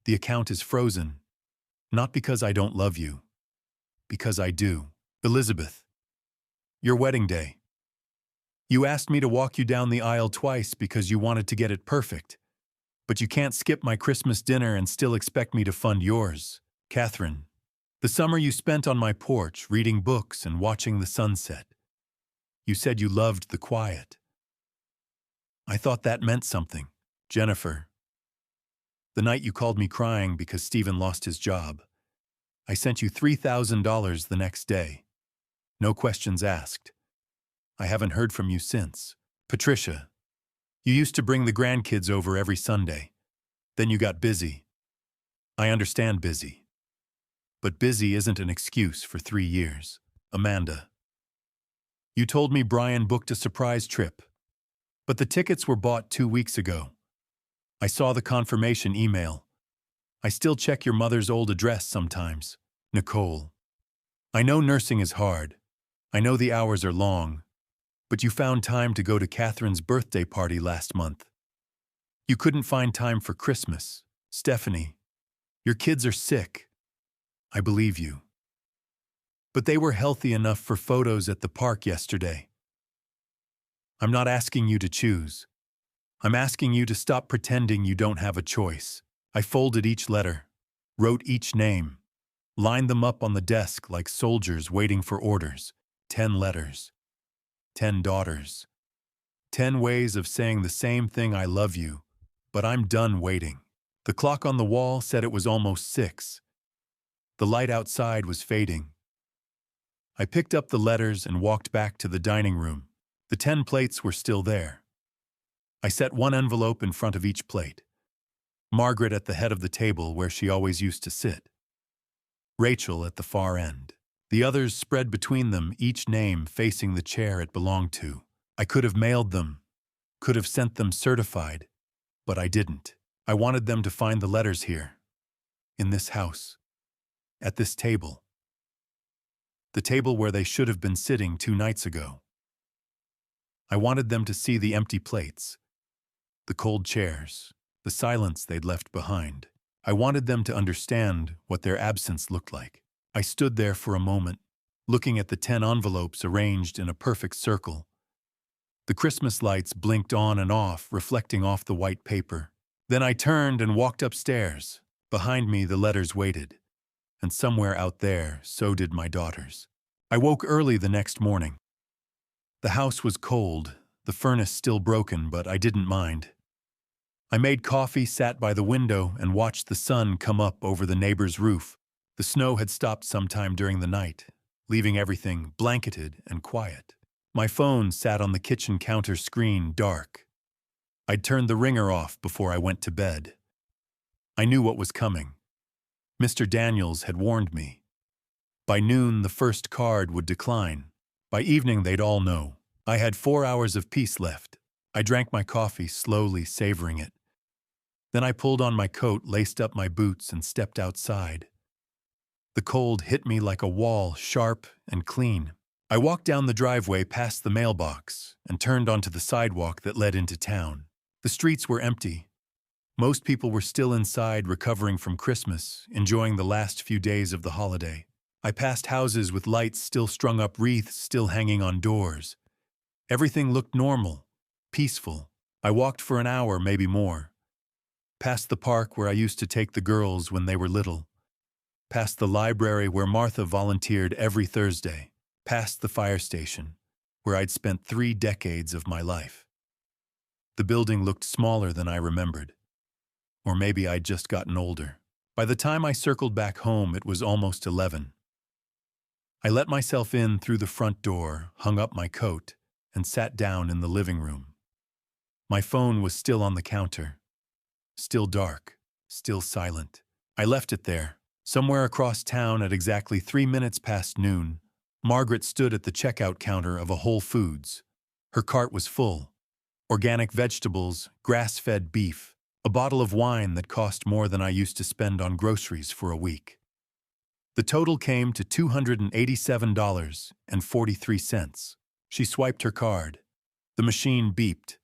The account is frozen, not because I don't love you, because I do. Elizabeth, your wedding day. You asked me to walk you down the aisle twice because you wanted to get it perfect. But you can't skip my Christmas dinner and still expect me to fund yours. Catherine, the summer you spent on my porch reading books and watching the sunset. You said you loved the quiet. I thought that meant something. Jennifer, the night you called me crying because Stephen lost his job. I sent you $3,000 the next day. No questions asked. I haven't heard from you since. Patricia, you used to bring the grandkids over every Sunday. Then you got busy. I understand busy. But busy isn't an excuse for 3 years. Amanda, you told me Brian booked a surprise trip. But the tickets were bought 2 weeks ago. I saw the confirmation email. I still check your mother's old address sometimes. Nicole, I know nursing is hard. I know the hours are long. But you found time to go to Catherine's birthday party last month. You couldn't find time for Christmas. Stephanie, your kids are sick. I believe you. But they were healthy enough for photos at the park yesterday. I'm not asking you to choose. I'm asking you to stop pretending you don't have a choice. I folded each letter, wrote each name, lined them up on the desk like soldiers waiting for orders. 10 letters. 10 daughters. 10 ways of saying the same thing, I love you, but I'm done waiting. The clock on the wall said it was almost 6. The light outside was fading. I picked up the letters and walked back to the dining room. The 10 plates were still there. I set one envelope in front of each plate. Margaret at the head of the table where she always used to sit. Rachel at the far end. The others spread between them, each name facing the chair it belonged to. I could have mailed them, could have sent them certified, but I didn't. I wanted them to find the letters here, in this house, at this table. The table where they should have been sitting 2 nights ago. I wanted them to see the empty plates, the cold chairs, the silence they'd left behind. I wanted them to understand what their absence looked like. I stood there for a moment, looking at the 10 envelopes arranged in a perfect circle. The Christmas lights blinked on and off, reflecting off the white paper. Then I turned and walked upstairs. Behind me, the letters waited. And somewhere out there, so did my daughters. I woke early the next morning. The house was cold, the furnace still broken, but I didn't mind. I made coffee, sat by the window, and watched the sun come up over the neighbor's roof. The snow had stopped sometime during the night, leaving everything blanketed and quiet. My phone sat on the kitchen counter screen, dark. I'd turned the ringer off before I went to bed. I knew what was coming. Mr. Daniels had warned me. By noon, the first card would decline. By evening, they'd all know. I had 4 hours of peace left. I drank my coffee, slowly savoring it. Then I pulled on my coat, laced up my boots, and stepped outside. The cold hit me like a wall, sharp and clean. I walked down the driveway past the mailbox and turned onto the sidewalk that led into town. The streets were empty. Most people were still inside, recovering from Christmas, enjoying the last few days of the holiday. I passed houses with lights still strung up, wreaths still hanging on doors. Everything looked normal, peaceful. I walked for an hour, maybe more. Past the park where I used to take the girls when they were little. Past the library where Martha volunteered every Thursday. Past the fire station, where I'd spent 3 decades of my life. The building looked smaller than I remembered. Or maybe I'd just gotten older. By the time I circled back home, it was almost 11. I let myself in through the front door, hung up my coat, and sat down in the living room. My phone was still on the counter. Still dark, still silent. I left it there. Somewhere across town at exactly 3 minutes past noon, Margaret stood at the checkout counter of a Whole Foods. Her cart was full. Organic vegetables, grass-fed beef, a bottle of wine that cost more than I used to spend on groceries for a week. The total came to $287.43. She swiped her card. The machine beeped.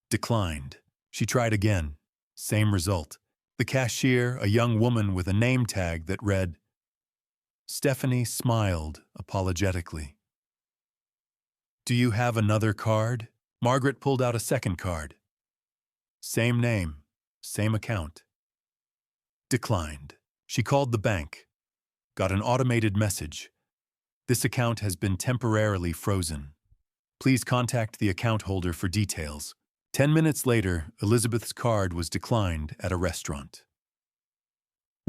Declined. She tried again. Same result. The cashier, a young woman with a name tag that read, Stephanie smiled apologetically. Do you have another card? Margaret pulled out a second card. Same name, same account. Declined. She called the bank. Got an automated message. This account has been temporarily frozen. Please contact the account holder for details. 10 minutes later, Elizabeth's card was declined at a restaurant.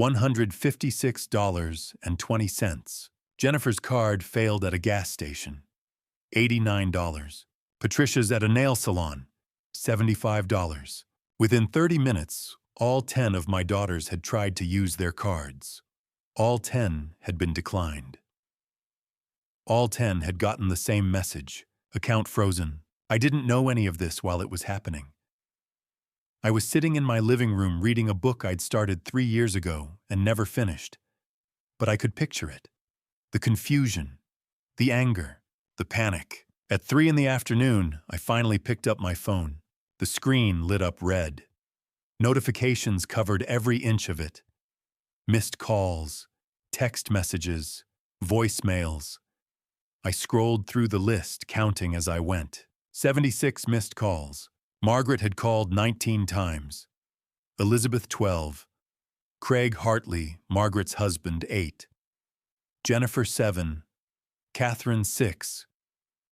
$156.20. Jennifer's card failed at a gas station. $89. Patricia's at a nail salon. $75. Within 30 minutes, all 10 of my daughters had tried to use their cards. All 10 had been declined. All 10 had gotten the same message. Account frozen. I didn't know any of this while it was happening. I was sitting in my living room reading a book I'd started 3 years ago and never finished. But I could picture it. The confusion, the anger, the panic. At 3 in the afternoon, I finally picked up my phone. The screen lit up red. Notifications covered every inch of it. Missed calls, text messages, voicemails. I scrolled through the list, counting as I went. 76 missed calls. Margaret had called 19 times. Elizabeth 12. Craig Hartley, Margaret's husband, 8. Jennifer 7. Catherine 6.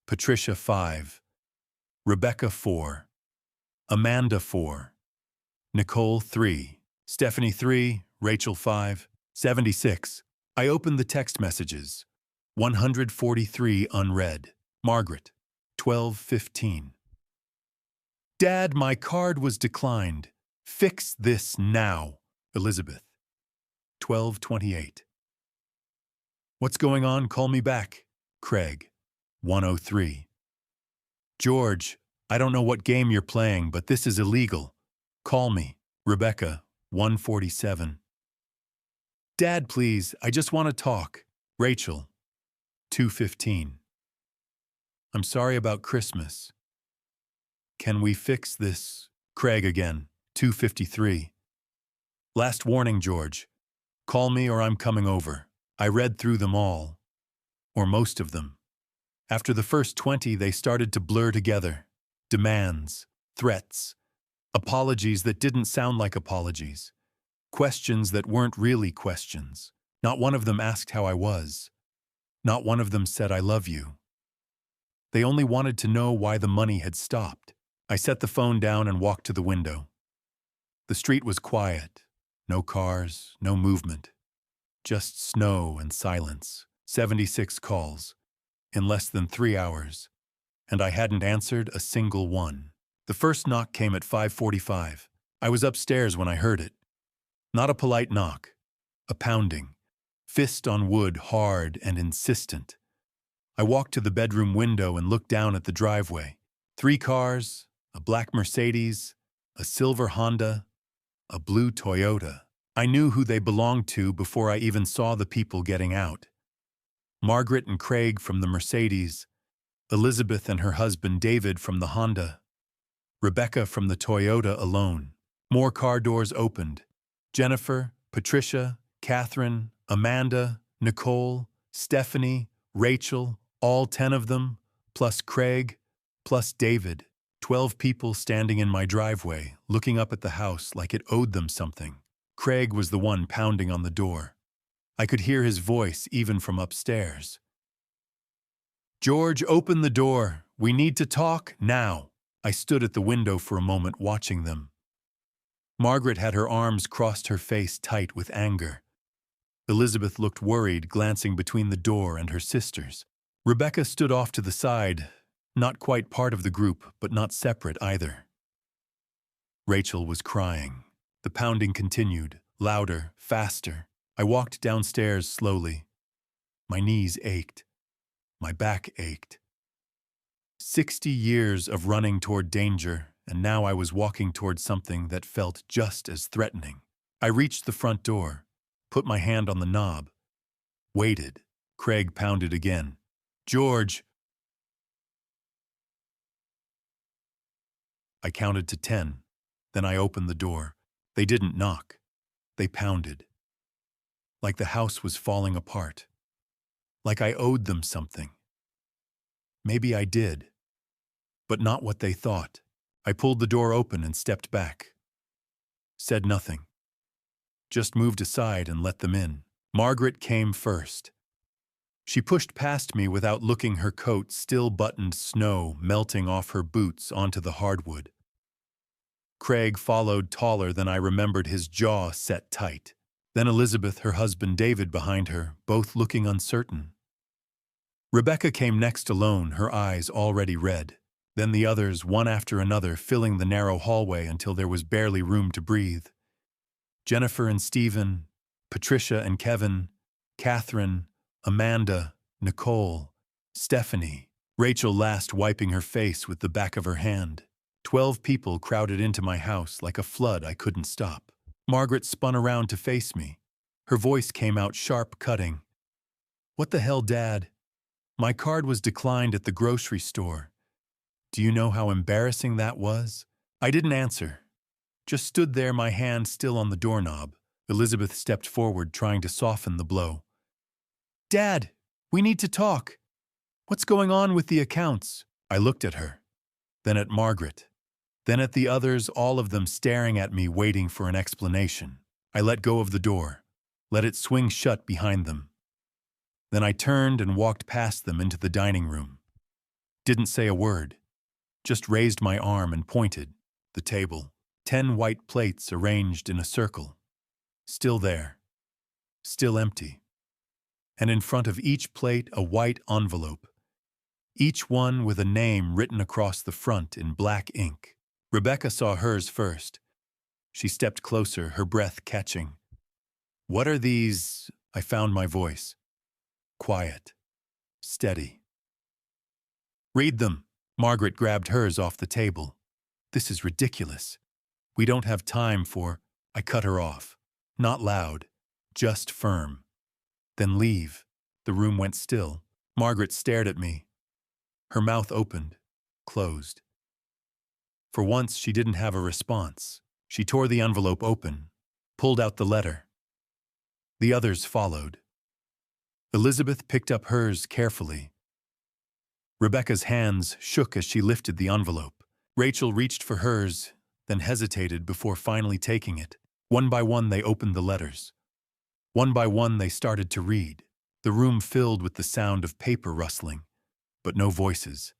Patricia 5. Rebecca 4. Amanda 4. Nicole 3. Stephanie 3. Rachel 5. 76. I opened the text messages. 143 unread. Margaret, 12:15. Dad, my card was declined. Fix this now. Elizabeth, 12:28. What's going on? Call me back. Craig, 103. George, I don't know what game you're playing, but this is illegal. Call me. Rebecca, 147. Dad, please, I just want to talk. Rachel, 2:15. I'm sorry about Christmas. Can we fix this? Craig again, 2:53. Last warning, George. Call me or I'm coming over. I read through them all. Or most of them. After the first 20, they started to blur together. Demands, threats, apologies that didn't sound like apologies. Questions that weren't really questions. Not one of them asked how I was. Not one of them said, I love you. They only wanted to know why the money had stopped. I set the phone down and walked to the window. The street was quiet. No cars, no movement. Just snow and silence. 76 calls. In less than 3 hours. And I hadn't answered a single one. The first knock came at 5:45. I was upstairs when I heard it. Not a polite knock. A pounding. Fist on wood, hard and insistent. I walked to the bedroom window and looked down at the driveway. 3 cars, a black Mercedes, a silver Honda, a blue Toyota. I knew who they belonged to before I even saw the people getting out. Margaret and Craig from the Mercedes, Elizabeth and her husband David from the Honda, Rebecca from the Toyota alone. More car doors opened. Jennifer, Patricia, Catherine, Amanda, Nicole, Stephanie, Rachel, all 10 of them, plus Craig, plus David. 12 people standing in my driveway, looking up at the house like it owed them something. Craig was the one pounding on the door. I could hear his voice even from upstairs. George, open the door. We need to talk now. I stood at the window for a moment watching them. Margaret had her arms crossed, her face tight with anger. Elizabeth looked worried, glancing between the door and her sisters. Rebecca stood off to the side, not quite part of the group, but not separate either. Rachel was crying. The pounding continued, louder, faster. I walked downstairs slowly. My knees ached. My back ached. 60 years of running toward danger, and now I was walking toward something that felt just as threatening. I reached the front door, put my hand on the knob, waited. Craig pounded again. George! I counted to 10. Then I opened the door. They didn't knock. They pounded. Like the house was falling apart. like I owed them something. Maybe I did, but not what they thought. I pulled the door open and stepped back. Said nothing. Just moved aside and let them in. Margaret came first. She pushed past me without looking, her coat still buttoned, snow melting off her boots onto the hardwood. Craig followed, taller than I remembered, his jaw set tight. Then Elizabeth, her husband David behind her, both looking uncertain. Rebecca came next alone, her eyes already red. Then the others, one after another, filling the narrow hallway until there was barely room to breathe. Jennifer and Stephen, Patricia and Kevin, Catherine, Amanda, Nicole, Stephanie, Rachel last, wiping her face with the back of her hand. 12 people crowded into my house like a flood I couldn't stop. Margaret spun around to face me. Her voice came out sharp, cutting. "What the hell, Dad? My card was declined at the grocery store. Do you know how embarrassing that was?" I didn't answer. Just stood there, my hand still on the doorknob. Elizabeth stepped forward, trying to soften the blow. "Dad, we need to talk. What's going on with the accounts?" I looked at her, then at Margaret, then at the others, all of them staring at me, waiting for an explanation. I let go of the door, let it swing shut behind them. Then I turned and walked past them into the dining room. Didn't say a word, just raised my arm and pointed. The table, 10 white plates arranged in a circle. Still there, still empty. And in front of each plate a white envelope, each one with a name written across the front in black ink. Rebecca saw hers first. She stepped closer, her breath catching. "What are these?" I found my voice. Quiet, steady. "Read them." Margaret grabbed hers off the table. "This is ridiculous. We don't have time for—" I cut her off. Not loud, just firm. "Then leave." The room went still. Margaret stared at me. Her mouth opened, closed. For once, she didn't have a response. She tore the envelope open, pulled out the letter. The others followed. Elizabeth picked up hers carefully. Rebecca's hands shook as she lifted the envelope. Rachel reached for hers, then hesitated before finally taking it. One by one, they opened the letters. One by one, they started to read. The room filled with the sound of paper rustling, but no voices.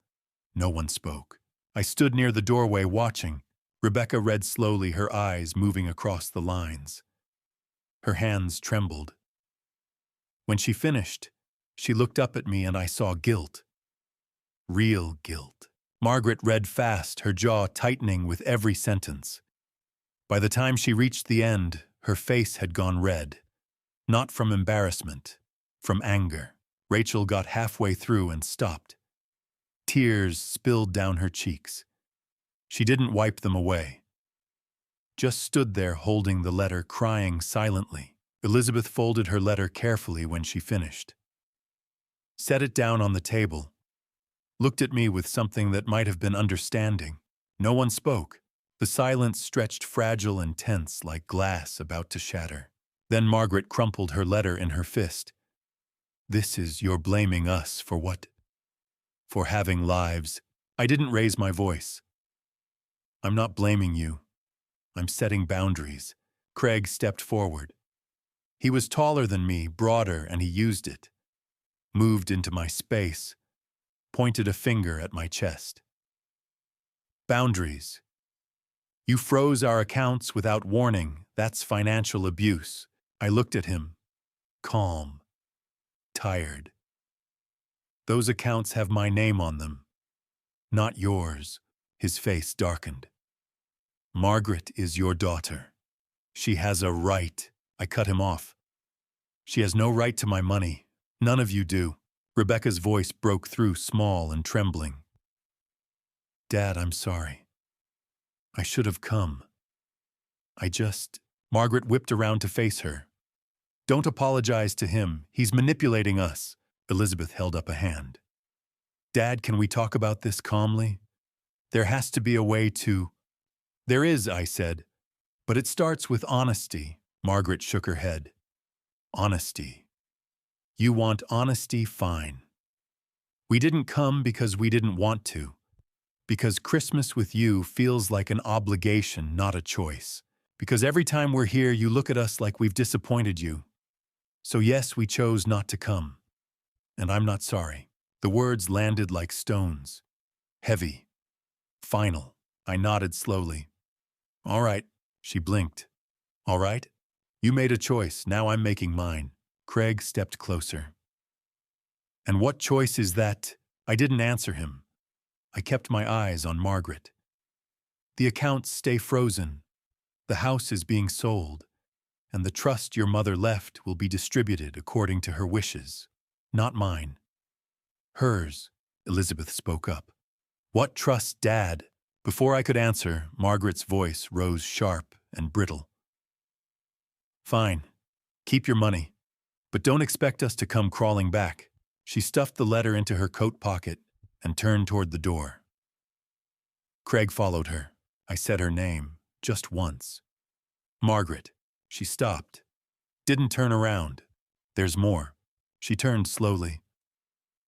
No one spoke. I stood near the doorway watching. Rebecca read slowly, her eyes moving across the lines. Her hands trembled. When she finished, she looked up at me and I saw guilt. Real guilt. Margaret read fast, her jaw tightening with every sentence. By the time she reached the end, her face had gone red. Not from embarrassment, from anger. Rachel got halfway through and stopped. Tears spilled down her cheeks. She didn't wipe them away. Just stood there holding the letter, crying silently. Elizabeth folded her letter carefully when she finished. Set it down on the table. Looked at me with something that might have been understanding. No one spoke. The silence stretched fragile and tense like glass about to shatter. Then Margaret crumpled her letter in her fist. "This is you're blaming us for what? For having lives." I didn't raise my voice. "I'm not blaming you. I'm setting boundaries." Craig stepped forward. He was taller than me, broader, and he used it. Moved into my space, pointed a finger at my chest. "Boundaries. You froze our accounts without warning. That's financial abuse." I looked at him, calm, tired. "Those accounts have my name on them, not yours." His face darkened. "Margaret is your daughter. She has a right." I cut him off. "She has no right to my money. None of you do." Rebecca's voice broke through, small and trembling. "Dad, I'm sorry. I should have come. Margaret whipped around to face her. "Don't apologize to him. He's manipulating us." Elizabeth held up a hand. "Dad, can we talk about this calmly? There has to be a way to—" "There is," I said. "But it starts with honesty." Margaret shook her head. "Honesty. You want honesty? Fine. We didn't come because we didn't want to, because Christmas with you feels like an obligation, not a choice. Because every time we're here, you look at us like we've disappointed you. So yes, we chose not to come. And I'm not sorry. The words landed like stones. Heavy. Final. I nodded slowly. All right. She blinked. All right. You made a choice. Now I'm making mine. Craig stepped closer. And what choice is that? I didn't answer him. I kept my eyes on Margaret. The accounts stay frozen. The house is being sold, and the trust your mother left will be distributed according to her wishes. Not mine. Hers, Elizabeth spoke up. What trust, Dad? Before I could answer, Margaret's voice rose sharp and brittle. Fine. Keep your money. But don't expect us to come crawling back. She stuffed the letter into her coat pocket and turned toward the door. Craig followed her. I said her name, just once. Margaret. She stopped. Didn't turn around. There's more. She turned slowly.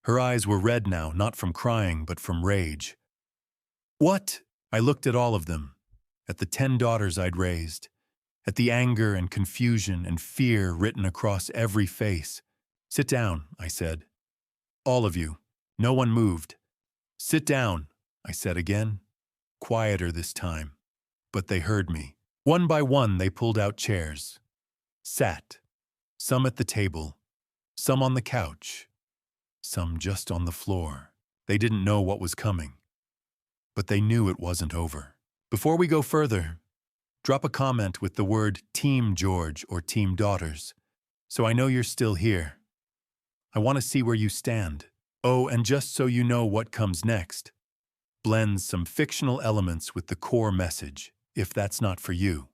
Her eyes were red now, not from crying, but from rage. What? I looked at all of them, at the 10 daughters I'd raised, at the anger and confusion and fear written across every face. Sit down, I said. All of you. No one moved. Sit down, I said again, quieter this time. But they heard me. One by one, they pulled out chairs. Sat. Some at the table, some on the couch, some just on the floor. They didn't know what was coming, but they knew it wasn't over. Before we go further, drop a comment with the word Team George or Team Daughters, so I know you're still here. I want to see where you stand. Oh, and just so you know what comes next, blends some fictional elements with the core message, if that's not for you.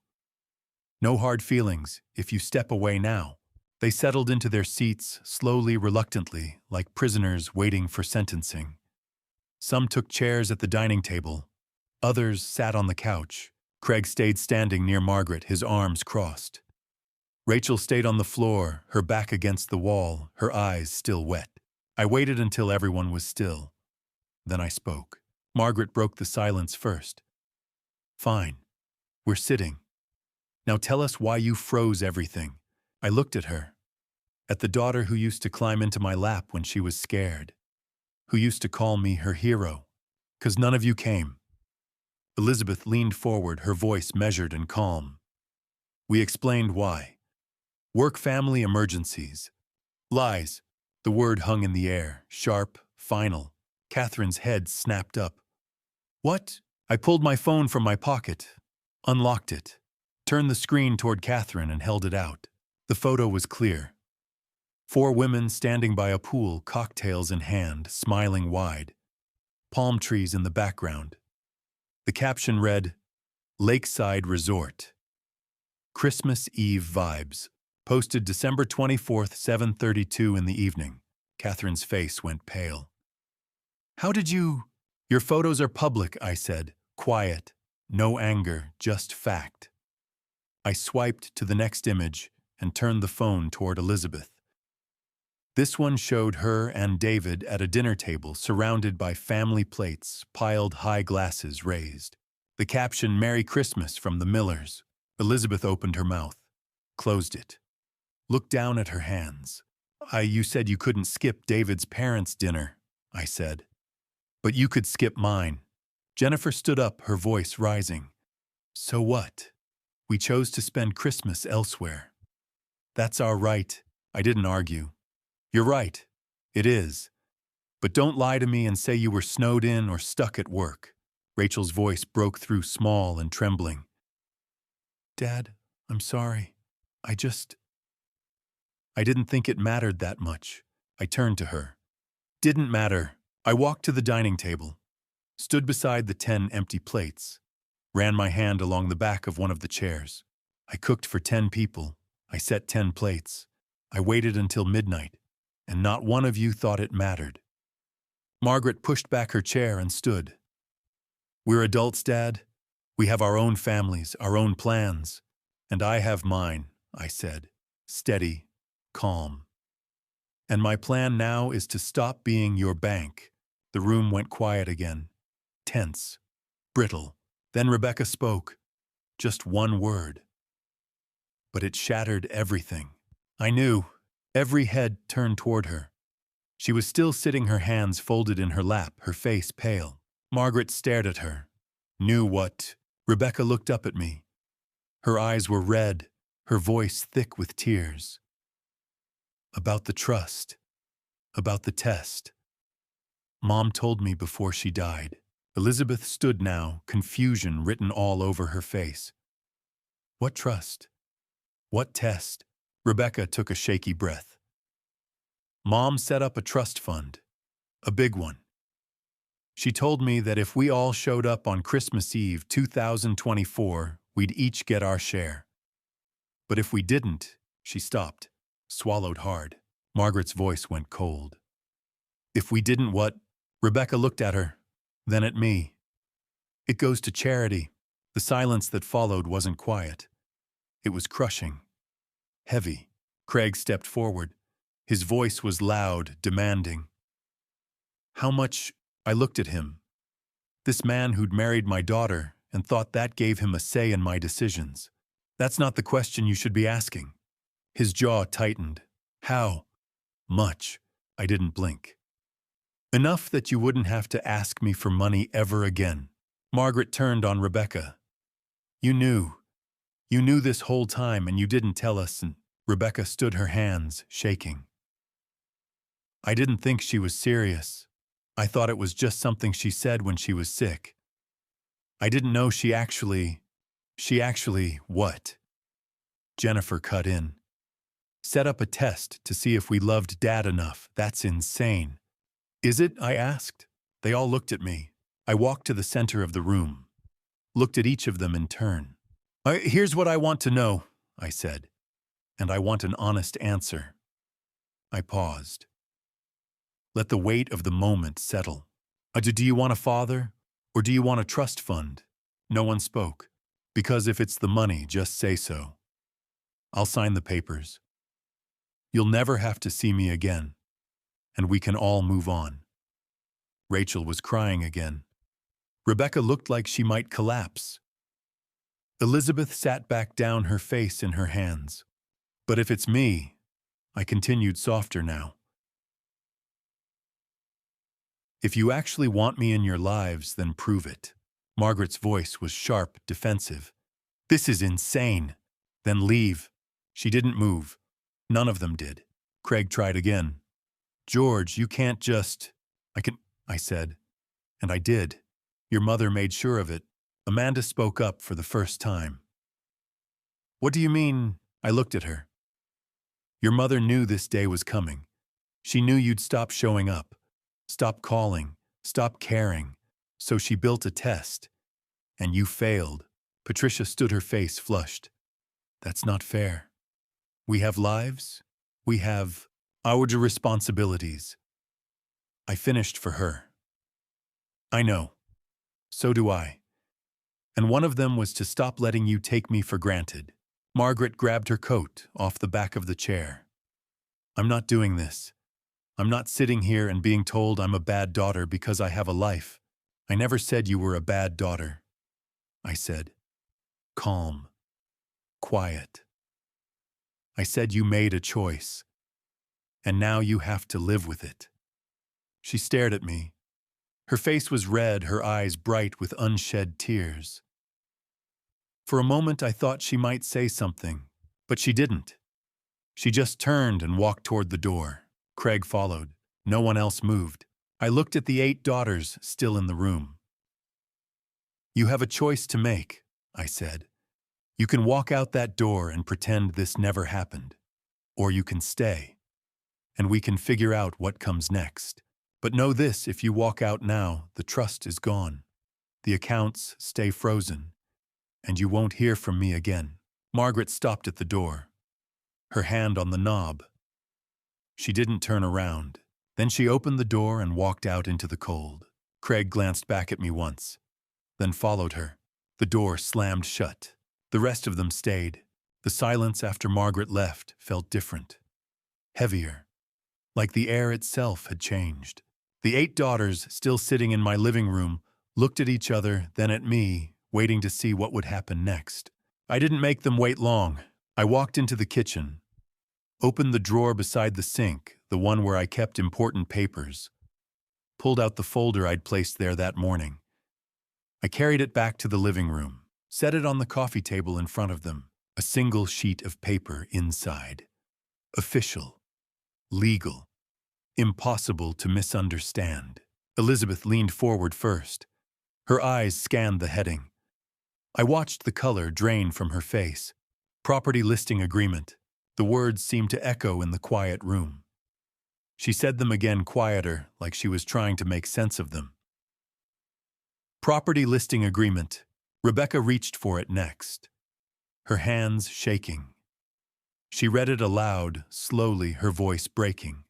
No hard feelings if you step away now. They settled into their seats, slowly, reluctantly, like prisoners waiting for sentencing. Some took chairs at the dining table. Others sat on the couch. Craig stayed standing near Margaret, his arms crossed. Rachel stayed on the floor, her back against the wall, her eyes still wet. I waited until everyone was still. Then I spoke. Margaret broke the silence first. Fine. We're sitting. Now tell us why you froze everything. I looked at her. At the daughter who used to climb into my lap when she was scared. Who used to call me her hero. 'Cause none of you came. Elizabeth leaned forward, her voice measured and calm. We explained why. Work, family, emergencies. Lies. The word hung in the air, sharp, final. Catherine's head snapped up. What? I pulled my phone from my pocket, unlocked it, turned the screen toward Catherine and held it out. The photo was clear. 4 women standing by a pool, cocktails in hand, smiling wide. Palm trees in the background. The caption read, Lakeside Resort. Christmas Eve vibes. Posted December 24th, 7:32 in the evening. Catherine's face went pale. How did you? Your photos are public, I said. Quiet. No anger, just fact. I swiped to the next image and turned the phone toward Elizabeth. This one showed her and David at a dinner table surrounded by family plates, piled high glasses raised. The caption, Merry Christmas from the Millers. Elizabeth opened her mouth, closed it. Looked down at her hands. You said you couldn't skip David's parents' dinner, I said. But you could skip mine. Jennifer stood up, her voice rising. So what? We chose to spend Christmas elsewhere. That's our right. I didn't argue. You're right. It is. But don't lie to me and say you were snowed in or stuck at work. Rachel's voice broke through, small and trembling. Dad, I'm sorry. I didn't think it mattered that much. I turned to her. Didn't matter. I walked to the dining table, stood beside the 10 empty plates, ran my hand along the back of one of the chairs. I cooked for 10 people. I set 10 plates. I waited until midnight, and not one of you thought it mattered. Margaret pushed back her chair and stood. We're adults, Dad. We have our own families, our own plans. And I have mine, I said, steady, calm. And my plan now is to stop being your bank. The room went quiet again. Tense. Brittle. Then Rebecca spoke. Just one word. But it shattered everything. I knew. Every head turned toward her. She was still sitting, her hands folded in her lap, her face pale. Margaret stared at her. Knew what? Rebecca looked up at me. Her eyes were red, her voice thick with tears. About the trust. About the test. Mom told me before she died. Elizabeth stood now, confusion written all over her face. What trust? What test? Rebecca took a shaky breath. Mom set up a trust fund. A big one. She told me that if we all showed up on Christmas Eve 2024, we'd each get our share. But if we didn't, she stopped, swallowed hard. Margaret's voice went cold. If we didn't what? Rebecca looked at her, then at me. It goes to charity. The silence that followed wasn't quiet. It was crushing. Heavy. Craig stepped forward. His voice was loud, demanding. How much? I looked at him. This man who'd married my daughter and thought that gave him a say in my decisions. That's not the question you should be asking. His jaw tightened. How? Much. I didn't blink. Enough that you wouldn't have to ask me for money ever again. Margaret turned on Rebecca. You knew. You knew this whole time and you didn't tell us, and Rebecca stood, her hands shaking. I didn't think she was serious. I thought it was just something she said when she was sick. I didn't know she actually, what? Jennifer cut in. Set up a test to see if we loved Dad enough. That's insane. Is it? I asked. They all looked at me. I walked to the center of the room, looked at each of them in turn. Here's what I want to know, I said, and I want an honest answer. I paused. Let the weight of the moment settle. Do you want a father, or do you want a trust fund? No one spoke, because if it's the money, just say so. I'll sign the papers. You'll never have to see me again, and we can all move on. Rachel was crying again. Rebecca looked like she might collapse. Elizabeth sat back down, her face in her hands. But if it's me, I continued softer now. If you actually want me in your lives, then prove it. Margaret's voice was sharp, defensive. This is insane. Then leave. She didn't move. None of them did. Craig tried again. George, you can't just... I said. And I did. Your mother made sure of it. Amanda spoke up for the first time. What do you mean? I looked at her. Your mother knew this day was coming. She knew you'd stop showing up, stop calling, stop caring. So she built a test. And you failed. Patricia stood, her face flushed. That's not fair. We have lives. We have our responsibilities. I finished for her. I know. So do I. And one of them was to stop letting you take me for granted. Margaret grabbed her coat off the back of the chair. I'm not doing this. I'm not sitting here and being told I'm a bad daughter because I have a life. I never said you were a bad daughter. I said, calm, quiet. I said you made a choice, and now you have to live with it. She stared at me. Her face was red, her eyes bright with unshed tears. For a moment I thought she might say something, but she didn't. She just turned and walked toward the door. Craig followed. No one else moved. I looked at the 8 daughters still in the room. You have a choice to make, I said. You can walk out that door and pretend this never happened. Or you can stay. And we can figure out what comes next. But know this, if you walk out now, the trust is gone. The accounts stay frozen. And you won't hear from me again. Margaret stopped at the door, her hand on the knob. She didn't turn around. Then she opened the door and walked out into the cold. Craig glanced back at me once, then followed her. The door slammed shut. The rest of them stayed. The silence after Margaret left felt different, heavier. like the air itself had changed. The 8 daughters, still sitting in my living room, looked at each other, then at me, waiting to see what would happen next. I didn't make them wait long. I walked into the kitchen, opened the drawer beside the sink, the one where I kept important papers, pulled out the folder I'd placed there that morning. I carried it back to the living room, set it on the coffee table in front of them, a single sheet of paper inside. Official. Legal. Impossible to misunderstand. Elizabeth leaned forward first. Her eyes scanned the heading. I watched the color drain from her face. Property listing agreement. The words seemed to echo in the quiet room. She said them again quieter, like she was trying to make sense of them. Property listing agreement. Rebecca reached for it next, her hands shaking. She read it aloud, slowly, her voice breaking.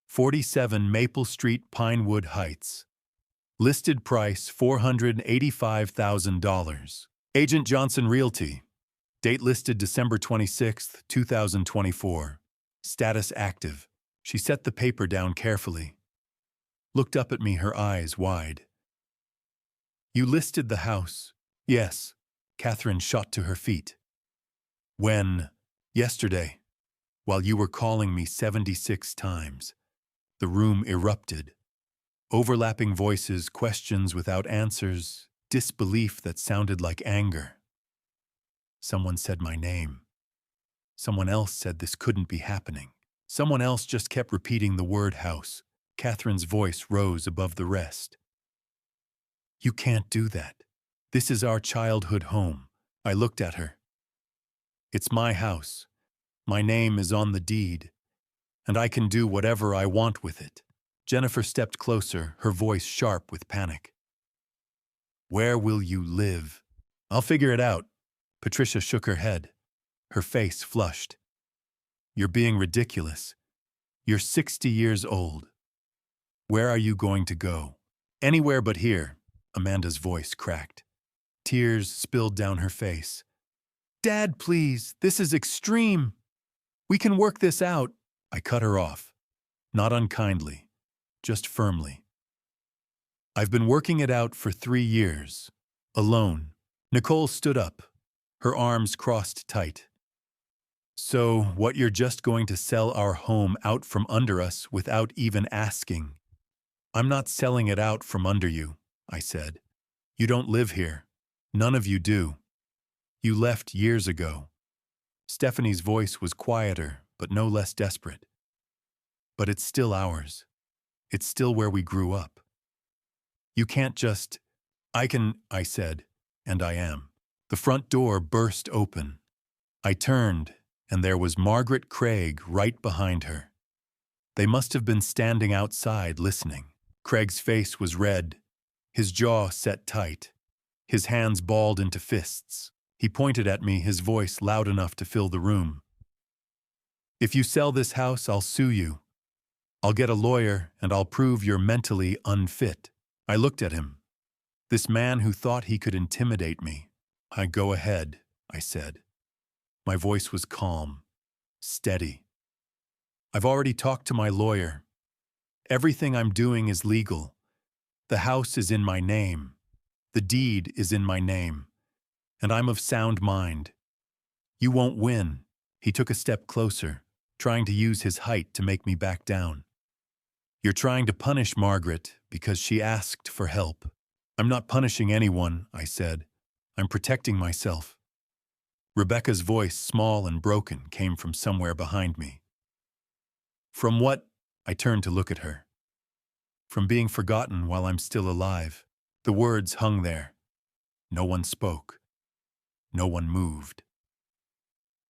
47 Maple Street, Pinewood Heights. Listed price $485,000. Agent Johnson Realty. Date listed December 26, 2024. Status active. She set the paper down carefully. Looked up at me, her eyes wide. You listed the house? Yes. Catherine shot to her feet. When? Yesterday. While you were calling me 76 times. The room erupted. Overlapping voices, questions without answers, disbelief that sounded like anger. Someone said my name. Someone else said this couldn't be happening. Someone else just kept repeating the word house. Catherine's voice rose above the rest. You can't do that. This is our childhood home. I looked at her. It's my house. My name is on the deed, and I can do whatever I want with it. Jennifer stepped closer, her voice sharp with panic. Where will you live? I'll figure it out. Patricia shook her head. Her face flushed. You're being ridiculous. You're 60 years old. Where are you going to go? Anywhere but here. Amanda's voice cracked. Tears spilled down her face. Dad, please, this is extreme. We can work this out. I cut her off. Not unkindly, just firmly. I've been working it out for 3 years. Alone. Nicole stood up, her arms crossed tight. So, what, you're just going to sell our home out from under us without even asking? I'm not selling it out from under you, I said. You don't live here. None of you do. You left years ago. Stephanie's voice was quieter, but no less desperate. But it's still ours. It's still where we grew up. You can't just... I said, and I am. The front door burst open. I turned, and there was Margaret Craig right behind her. They must have been standing outside listening. Craig's face was red, his jaw set tight, his hands balled into fists. He pointed at me, his voice loud enough to fill the room. If you sell this house, I'll sue you. I'll get a lawyer, and I'll prove you're mentally unfit. I looked at him. This man who thought he could intimidate me. Go ahead, I said. My voice was calm, steady. I've already talked to my lawyer. Everything I'm doing is legal. The house is in my name. The deed is in my name. And I'm of sound mind. You won't win. He took a step closer, trying to use his height to make me back down. You're trying to punish Margaret because she asked for help. I'm not punishing anyone, I said. I'm protecting myself. Rebecca's voice, small and broken, came from somewhere behind me. From what? I turned to look at her. From being forgotten while I'm still alive. The words hung there. No one spoke. No one moved.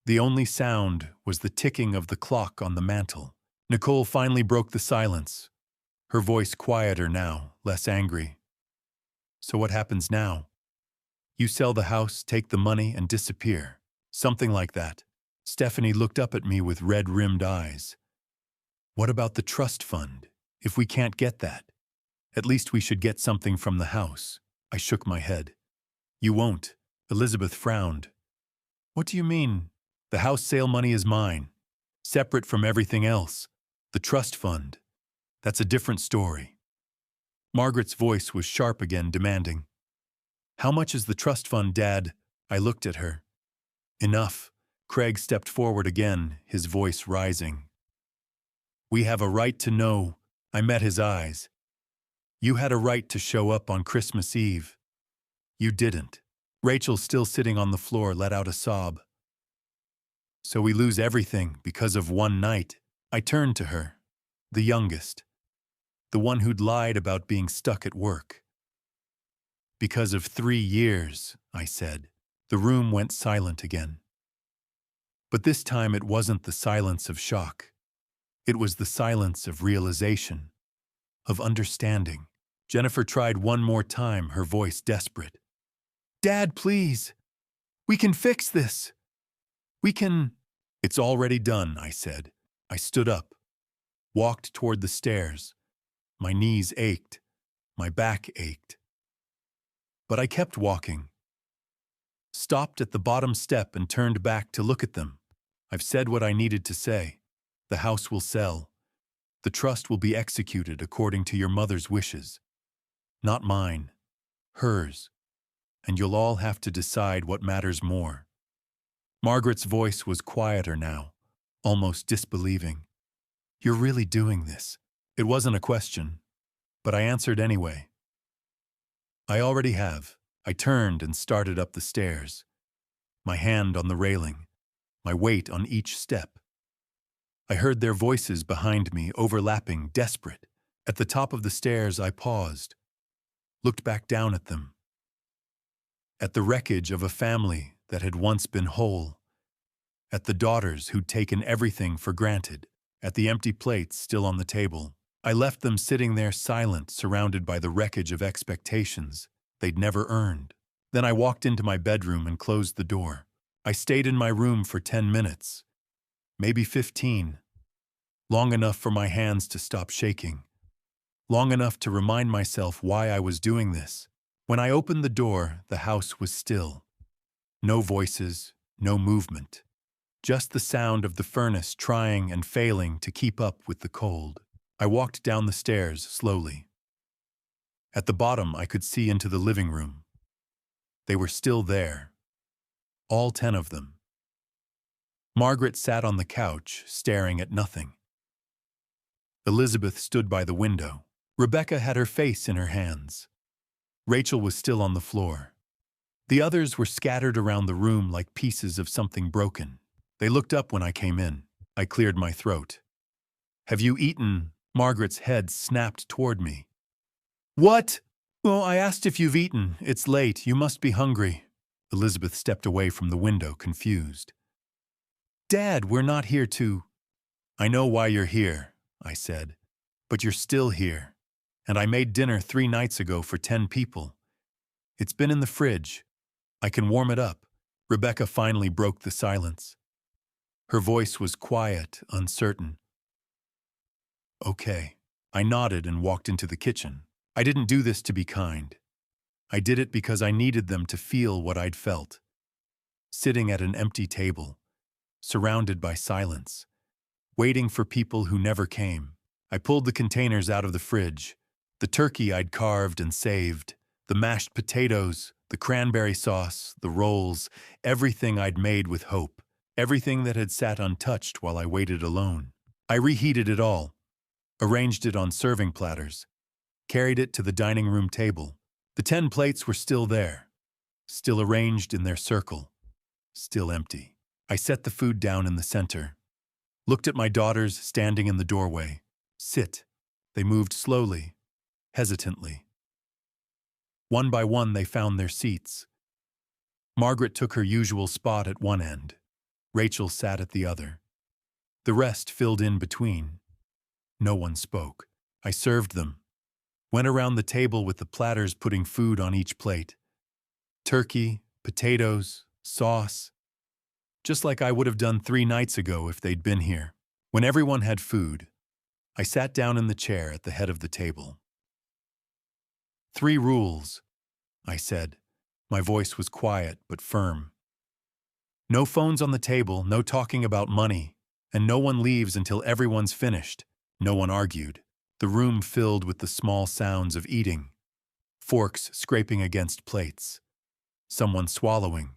The only sound was the ticking of the clock on the mantel. Nicole finally broke the silence, her voice quieter now, less angry. So what happens now? You sell the house, take the money, and disappear. Something like that. Stephanie looked up at me with red-rimmed eyes. What about the trust fund? If we can't get that, at least we should get something from the house. I shook my head. You won't. Elizabeth frowned. What do you mean? The house sale money is mine, separate from everything else. The trust fund. That's a different story. Margaret's voice was sharp again, demanding. How much is the trust fund, Dad? I looked at her. Enough. Craig stepped forward again, his voice rising. We have a right to know. I met his eyes. You had a right to show up on Christmas Eve. You didn't. Rachel, still sitting on the floor, let out a sob. So we lose everything because of one night. I turned to her, the youngest, the one who'd lied about being stuck at work. Because of 3 years, I said. The room went silent again. But this time it wasn't the silence of shock. It was the silence of realization, of understanding. Jennifer tried one more time, her voice desperate. Dad, please. We can fix this. We can. It's already done, I said. I stood up, walked toward the stairs. My knees ached. My back ached. But I kept walking. Stopped at the bottom step and turned back to look at them. I've said what I needed to say. The house will sell. The trust will be executed according to your mother's wishes. Not mine. Hers. And you'll all have to decide what matters more. Margaret's voice was quieter now, almost disbelieving. You're really doing this? It wasn't a question, but I answered anyway. I already have. I turned and started up the stairs, my hand on the railing, my weight on each step. I heard their voices behind me, overlapping, desperate. At the top of the stairs, I paused, looked back down at them. At the wreckage of a family that had once been whole. At the daughters who'd taken everything for granted. At the empty plates still on the table. I left them sitting there silent, surrounded by the wreckage of expectations they'd never earned. Then I walked into my bedroom and closed the door. I stayed in my room for 10 minutes, maybe 15. Long enough for my hands to stop shaking. Long enough to remind myself why I was doing this. When I opened the door, the house was still. No voices, no movement. Just the sound of the furnace trying and failing to keep up with the cold. I walked down the stairs slowly. At the bottom, I could see into the living room. They were still there. All 10 of them. Margaret sat on the couch, staring at nothing. Elizabeth stood by the window. Rebecca had her face in her hands. Rachel was still on the floor. The others were scattered around the room like pieces of something broken. They looked up when I came in. I cleared my throat. Have you eaten? Margaret's head snapped toward me. What? Well, I asked if you've eaten. It's late. You must be hungry. Elizabeth stepped away from the window, confused. Dad, we're not here to... I know why you're here, I said. But you're still here. And I made dinner 3 nights ago for 10 people. It's been in the fridge. I can warm it up. Rebecca finally broke the silence. Her voice was quiet, uncertain. Okay. I nodded and walked into the kitchen. I didn't do this to be kind. I did it because I needed them to feel what I'd felt. Sitting at an empty table, surrounded by silence, waiting for people who never came. I pulled the containers out of the fridge. The turkey I'd carved and saved, the mashed potatoes, the cranberry sauce, the rolls, everything I'd made with hope, everything that had sat untouched while I waited alone. I reheated it all, arranged it on serving platters, carried it to the dining room table. The 10 plates were still there, still arranged in their circle, still empty. I set the food down in the center, looked at my daughters standing in the doorway. Sit. They moved slowly, hesitantly. One by one, they found their seats. Margaret took her usual spot at one end. Rachel sat at the other. The rest filled in between. No one spoke. I served them. Went around the table with the platters, putting food on each plate. Turkey, potatoes, sauce. Just like I would have done 3 nights ago if they'd been here. When everyone had food, I sat down in the chair at the head of the table. 3 rules, I said. My voice was quiet but firm. No phones on the table, no talking about money, and no one leaves until everyone's finished. No one argued. The room filled with the small sounds of eating, forks scraping against plates, someone swallowing,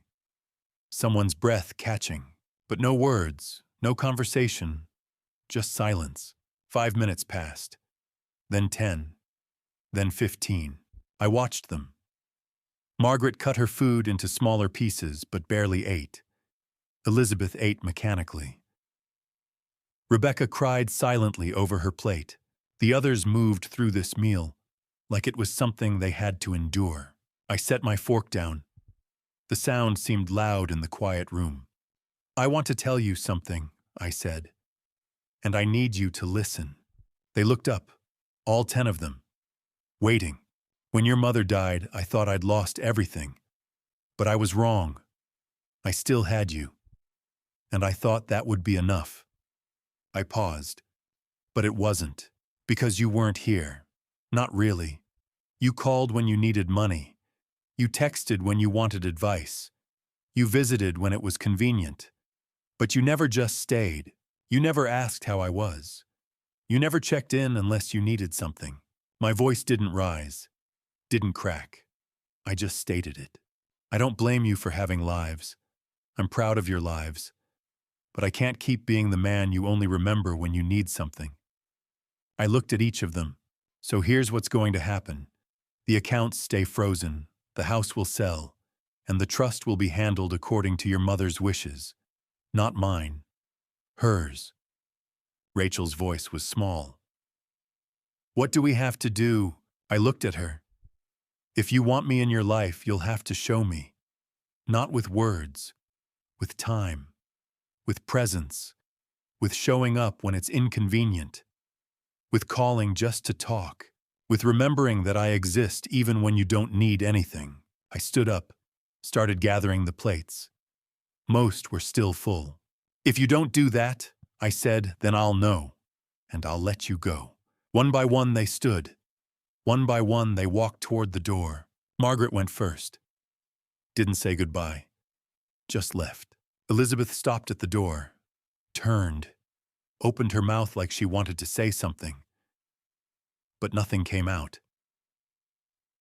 someone's breath catching. But no words, no conversation, just silence. 5 minutes passed, then 10, then 15. I watched them. Margaret cut her food into smaller pieces but barely ate. Elizabeth ate mechanically. Rebecca cried silently over her plate. The others moved through this meal like it was something they had to endure. I set my fork down. The sound seemed loud in the quiet room. "I want to tell you something," I said, "and I need you to listen." They looked up, all 10 of them, waiting. "When your mother died, I thought I'd lost everything. But I was wrong. I still had you. And I thought that would be enough." I paused. "But it wasn't. Because you weren't here. Not really. You called when you needed money. You texted when you wanted advice. You visited when it was convenient. But you never just stayed. You never asked how I was. You never checked in unless you needed something." My voice didn't rise, didn't crack. I just stated it. "I don't blame you for having lives. I'm proud of your lives. But I can't keep being the man you only remember when you need something." I looked at each of them. "So here's what's going to happen. The accounts stay frozen, the house will sell, and the trust will be handled according to your mother's wishes. Not mine. Hers." Rachel's voice was small. "What do we have to do?" I looked at her. "If you want me in your life, you'll have to show me. Not with words, with time, with presence, with showing up when it's inconvenient, with calling just to talk, with remembering that I exist even when you don't need anything." I stood up, started gathering the plates. Most were still full. "If you don't do that," I said, "then I'll know, and I'll let you go." One by one they stood. One by one they walked toward the door. Margaret went first. Didn't say goodbye. Just left. Elizabeth stopped at the door, turned, opened her mouth like she wanted to say something. But nothing came out.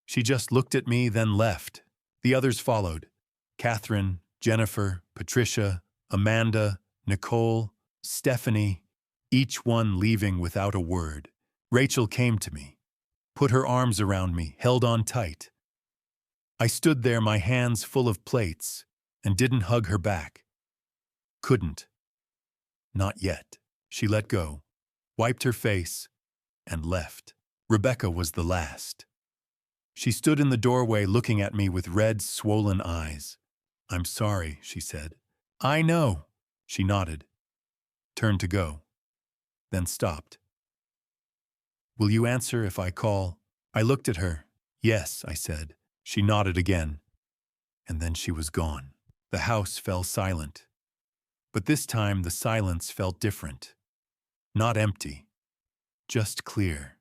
She just looked at me, then left. The others followed. Catherine, Jennifer, Patricia, Amanda, Nicole, Stephanie, each one leaving without a word. Rachel came to me, put her arms around me, held on tight. I stood there, my hands full of plates, and didn't hug her back. Couldn't. Not yet. She let go, wiped her face, and left. Rebecca was the last. She stood in the doorway looking at me with red, swollen eyes. "I'm sorry," she said. "I know." She nodded, turned to go, then stopped. "Will you answer if I call?" I looked at her. "Yes," I said. She nodded again, and then she was gone. The house fell silent. But this time the silence felt different. Not empty, just clear.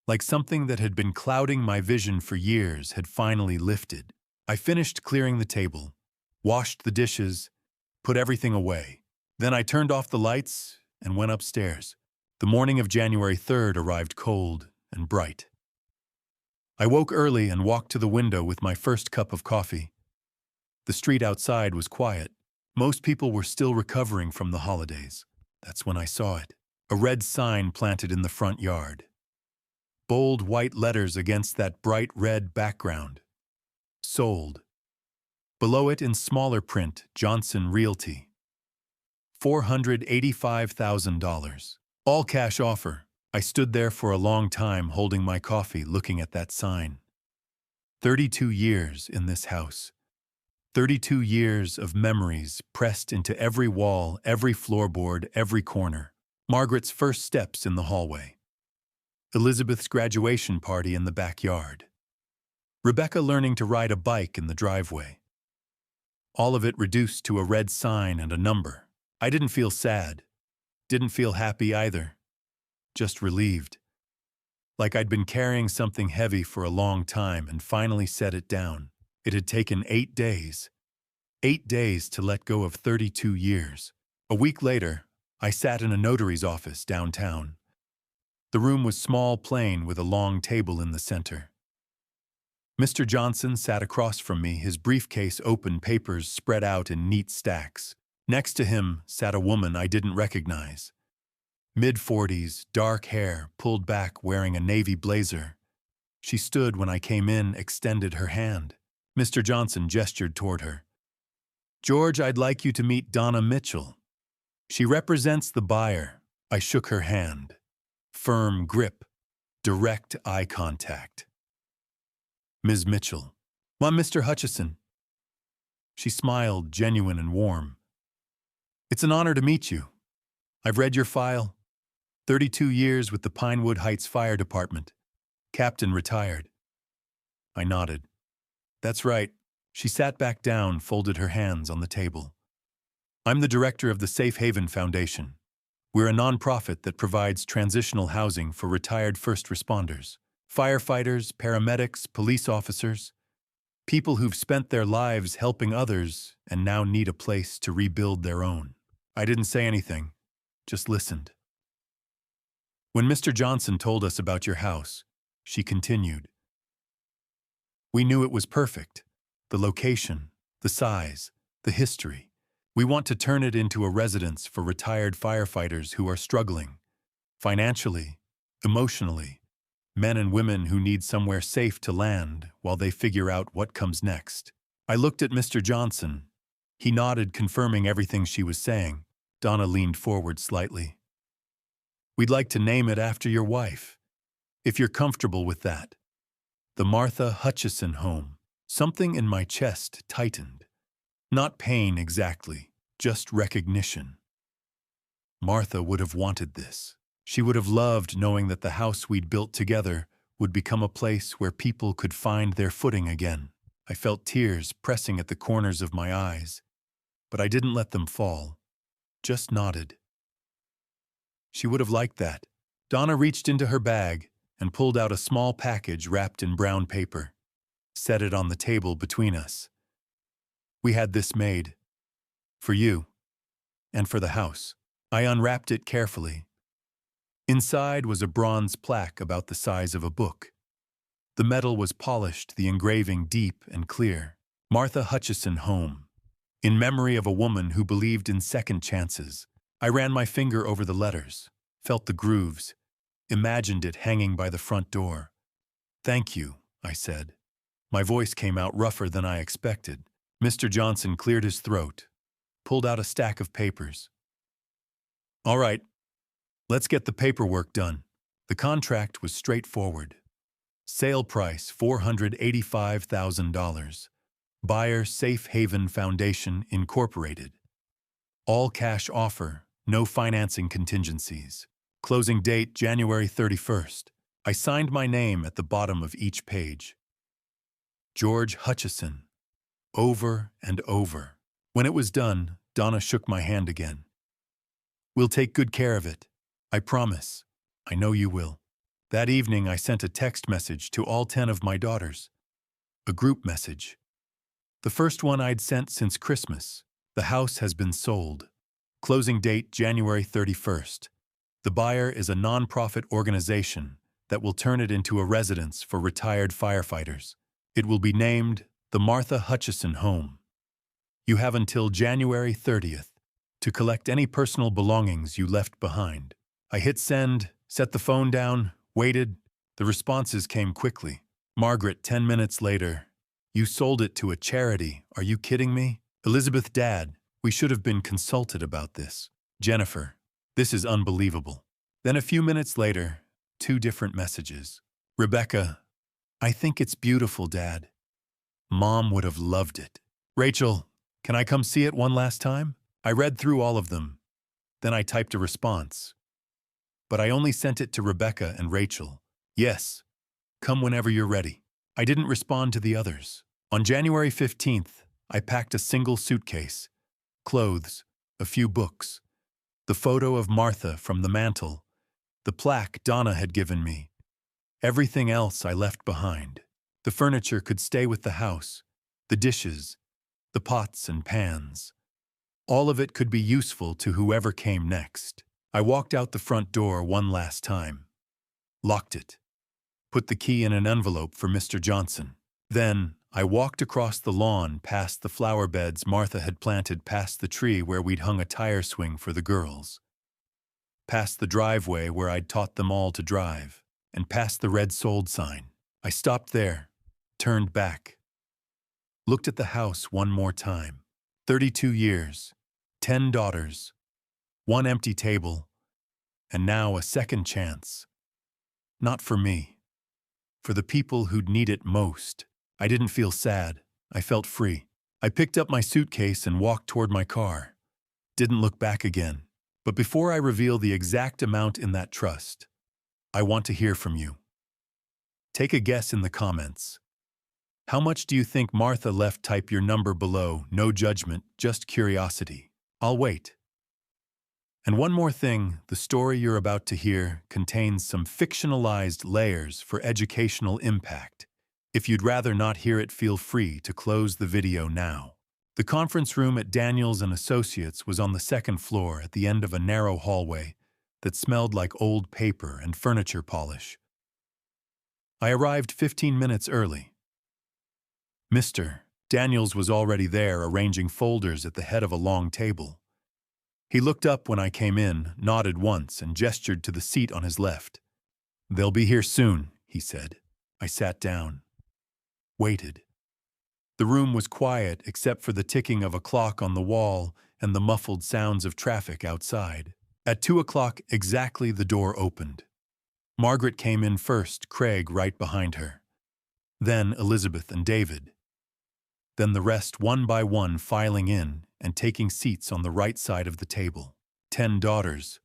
Like something that had been clouding my vision for years had finally lifted. I finished clearing the table, washed the dishes, put everything away. Then I turned off the lights and went upstairs. The morning of January 3rd arrived cold and bright. I woke early and walked to the window with my first cup of coffee. The street outside was quiet. Most people were still recovering from the holidays. That's when I saw it. A red sign planted in the front yard. Bold white letters against that bright red background. Sold. Below it in smaller print, Johnson Realty. $485,000. All cash offer. I stood there for a long time holding my coffee looking at that sign. 32 years in this house. 32 years of memories pressed into every wall, every floorboard, every corner. Margaret's first steps in the hallway. Elizabeth's graduation party in the backyard. Rebecca learning to ride a bike in the driveway. All of it reduced to a red sign and a number. I didn't feel sad. Didn't feel happy either. Just relieved. Like I'd been carrying something heavy for a long time and finally set it down. It had taken 8 days. 8 days to let go of 32 years. A week later, I sat in a notary's office downtown. The room was small, plain, with a long table in the center. Mr. Johnson sat across from me, his briefcase open, papers spread out in neat stacks. Next to him sat a woman I didn't recognize. Mid-40s, dark hair, pulled back, wearing a navy blazer. She stood when I came in, extended her hand. Mr. Johnson gestured toward her. "George, I'd like you to meet Donna Mitchell. She represents the buyer." I shook her hand. Firm grip, direct eye contact. "Ms. Mitchell." "I'm Mr. Hutchison." She smiled, genuine and warm. "It's an honor to meet you. I've read your file. 32 years with the Pinewood Heights Fire Department. Captain retired." I nodded. "That's right." She sat back down, folded her hands on the table. "I'm the director of the Safe Haven Foundation. We're a nonprofit that provides transitional housing for retired first responders, firefighters, paramedics, police officers, people who've spent their lives helping others and now need a place to rebuild their own." I didn't say anything, just listened. "When Mr. Johnson told us about your house," she continued, "we knew it was perfect. The location, the size, the history. We want to turn it into a residence for retired firefighters who are struggling, financially, emotionally, men and women who need somewhere safe to land while they figure out what comes next." I looked at Mr. Johnson. He nodded, confirming everything she was saying. Donna leaned forward slightly. "We'd like to name it after your wife, if you're comfortable with that. The Martha Hutchison Home." Something in my chest tightened. Not pain exactly, just recognition. Martha would have wanted this. She would have loved knowing that the house we'd built together would become a place where people could find their footing again. I felt tears pressing at the corners of my eyes, but I didn't let them fall, just nodded. She would have liked that. Donna reached into her bag and pulled out a small package wrapped in brown paper. Set it on the table between us. "We had this made. For you. And for the house." I unwrapped it carefully. Inside was a bronze plaque about the size of a book. The metal was polished, the engraving deep and clear. "Martha Hutchison Home. In memory of a woman who believed in second chances." I ran my finger over the letters, felt the grooves, imagined it hanging by the front door. "Thank you," I said. My voice came out rougher than I expected. Mr. Johnson cleared his throat, pulled out a stack of papers. "All right, let's get the paperwork done." The contract was straightforward. Sale price $485,000. Buyer Safe Haven Foundation Incorporated. All cash offer, no financing contingencies. Closing date January 31st. I signed my name at the bottom of each page. George Hutchison. Over and over. When it was done, Donna shook my hand again. "We'll take good care of it. I promise. I know you will." That evening, I sent a text message to all 10 of my daughters. A group message. The first one I'd sent since Christmas. "The house has been sold. Closing date January 31st. The buyer is a nonprofit organization that will turn it into a residence for retired firefighters. It will be named the Martha Hutchison Home. You have until January 30th to collect any personal belongings you left behind." I hit send, set the phone down, waited. The responses came quickly. Margaret, 10 minutes later. "You sold it to a charity. Are you kidding me?" Elizabeth, "Dad, we should have been consulted about this." Jennifer, "This is unbelievable." Then a few minutes later, 2 different messages. Rebecca, "I think it's beautiful, Dad. Mom would have loved it." Rachel, "Can I come see it one last time?" I read through all of them. Then I typed a response. But I only sent it to Rebecca and Rachel. "Yes, come whenever you're ready." I didn't respond to the others. On January 15th, I packed a single suitcase, clothes, a few books, the photo of Martha from the mantel, the plaque Donna had given me. Everything else I left behind. The furniture could stay with the house, the dishes, the pots and pans. All of it could be useful to whoever came next. I walked out the front door one last time, locked it, put the key in an envelope for Mr. Johnson. Then, I walked across the lawn past the flower beds Martha had planted past the tree where we'd hung a tire swing for the girls, past the driveway where I'd taught them all to drive, and past the red sold sign. I stopped there, turned back, looked at the house one more time. 32 years, 10 daughters, one empty table, and now a second chance. Not for me. For the people who'd need it most. I didn't feel sad. I felt free. I picked up my suitcase and walked toward my car. Didn't look back again. But before I reveal the exact amount in that trust, I want to hear from you. Take a guess in the comments. How much do you think Martha left? Type your number below. No judgment, just curiosity. I'll wait. And one more thing, the story you're about to hear contains some fictionalized layers for educational impact. If you'd rather not hear it, feel free to close the video now. The conference room at Daniels & Associates was on the second floor at the end of a narrow hallway that smelled like old paper and furniture polish. I arrived 15 minutes early. Mr. Daniels was already there arranging folders at the head of a long table. He looked up when I came in, nodded once, and gestured to the seat on his left. "They'll be here soon," he said. I sat down. Waited. The room was quiet except for the ticking of a clock on the wall and the muffled sounds of traffic outside. At 2 o'clock exactly, the door opened. Margaret came in first, Craig right behind her. Then Elizabeth and David. Then the rest one by one filing in and taking seats on the right side of the table. 10 daughters,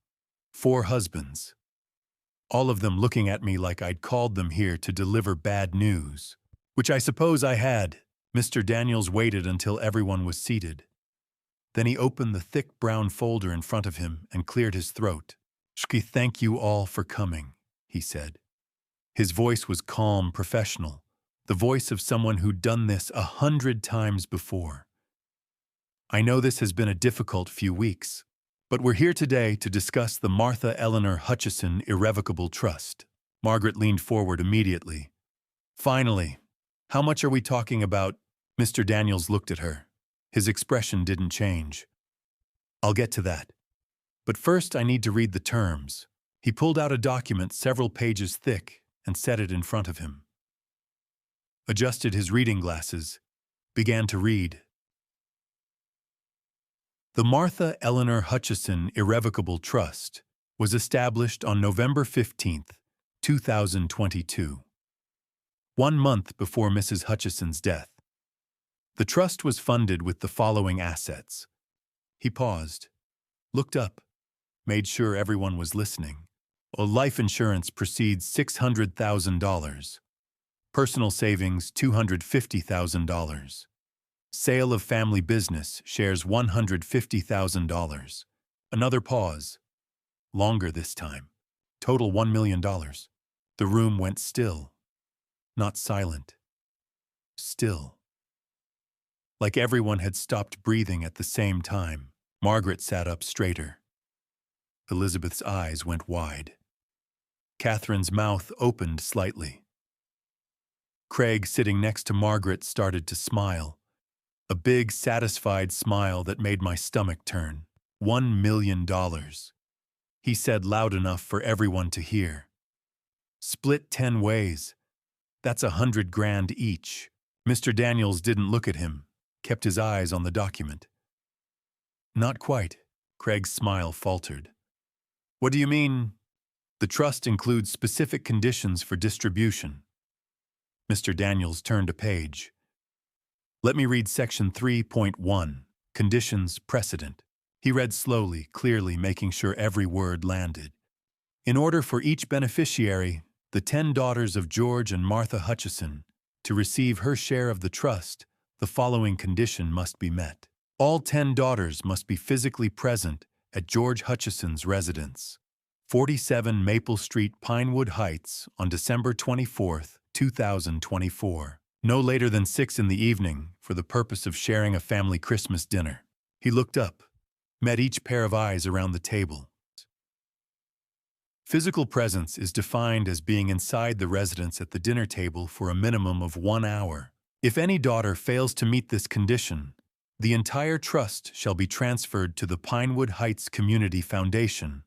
4 husbands. All of them looking at me like I'd called them here to deliver bad news. Which I suppose I had. Mr. Daniels waited until everyone was seated. Then he opened the thick brown folder in front of him and cleared his throat. "Thank you all for coming," he said. His voice was calm, professional. The voice of someone who'd done this 100 times before. I know this has been a difficult few weeks, but we're here today to discuss the Martha Eleanor Hutchison Irrevocable Trust. Margaret leaned forward immediately. "Finally, how much are we talking about?" Mr. Daniels looked at her. His expression didn't change. "I'll get to that. But first I need to read the terms." He pulled out a document several pages thick and set it in front of him. Adjusted his reading glasses, began to read. The Martha Eleanor Hutchison Irrevocable Trust was established on November 15, 2022, 1 month before Mrs. Hutchison's death. The trust was funded with the following assets. He paused, looked up, made sure everyone was listening. Life insurance proceeds $600,000. Personal savings $250,000. Sale of family business shares $150,000. Another pause. Longer this time. Total $1 million. The room went still. Not silent. Still. Like everyone had stopped breathing at the same time. Margaret sat up straighter. Elizabeth's eyes went wide. Catherine's mouth opened slightly. Craig, sitting next to Margaret, started to smile. A big, satisfied smile that made my stomach turn. $1 million. He said loud enough for everyone to hear. Split 10 ways. That's $100,000 each. Mr. Daniels didn't look at him, kept his eyes on the document. Not quite. Craig's smile faltered. What do you mean? The trust includes specific conditions for distribution. Mr. Daniels turned a page. Let me read section 3.1, Conditions Precedent. He read slowly, clearly, making sure every word landed. In order for each beneficiary, the 10 daughters of George and Martha Hutchison, to receive her share of the trust, the following condition must be met. All 10 daughters must be physically present at George Hutchison's residence, 47 Maple Street, Pinewood Heights, on December 24, 2024, no later than 6 in the evening, for the purpose of sharing a family Christmas dinner. He looked up, met each pair of eyes around the table. Physical presence is defined as being inside the residence at the dinner table for a minimum of 1 hour. If any daughter fails to meet this condition, the entire trust shall be transferred to the Pinewood Heights Community Foundation,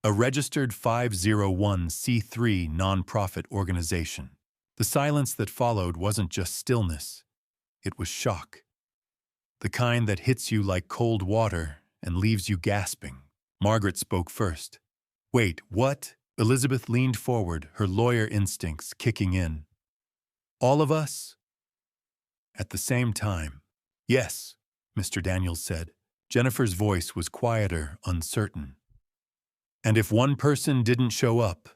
a registered 501c3 nonprofit organization. The silence that followed wasn't just stillness, it was shock. The kind that hits you like cold water and leaves you gasping. Margaret spoke first. "Wait, what?" Elizabeth leaned forward, her lawyer instincts kicking in. "All of us?" At the same time. "Yes," Mr. Daniels said. Jennifer's voice was quieter, uncertain. "And if one person didn't show up,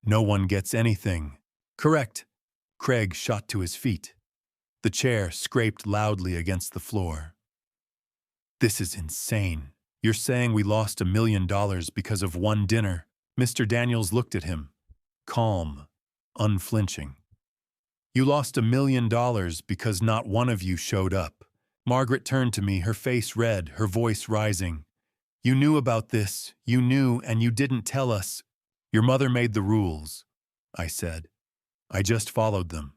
no one gets anything." "Correct." Craig shot to his feet. The chair scraped loudly against the floor. "This is insane. You're saying we lost $1 million because of one dinner?" Mr. Daniels looked at him, calm, unflinching. "You lost $1 million because not one of you showed up." Margaret turned to me, her face red, her voice rising. "You knew about this, you knew, and you didn't tell us." "Your mother made the rules," I said. "I just followed them."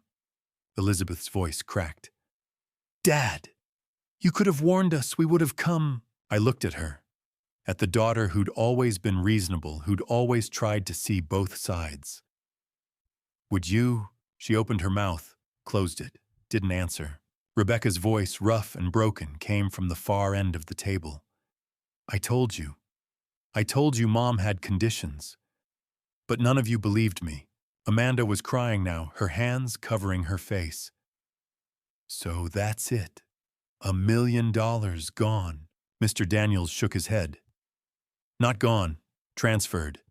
Elizabeth's voice cracked. "Dad, you could have warned us, we would have come." I looked at her, at the daughter who'd always been reasonable, who'd always tried to see both sides. "Would you?" She opened her mouth, closed it, didn't answer. Rebecca's voice, rough and broken, came from the far end of the table. I told you. I told you Mom had conditions. But none of you believed me." Amanda was crying now, her hands covering her face. "So that's it. $1 million gone." Mr. Daniels shook his head. "Not gone, transferred.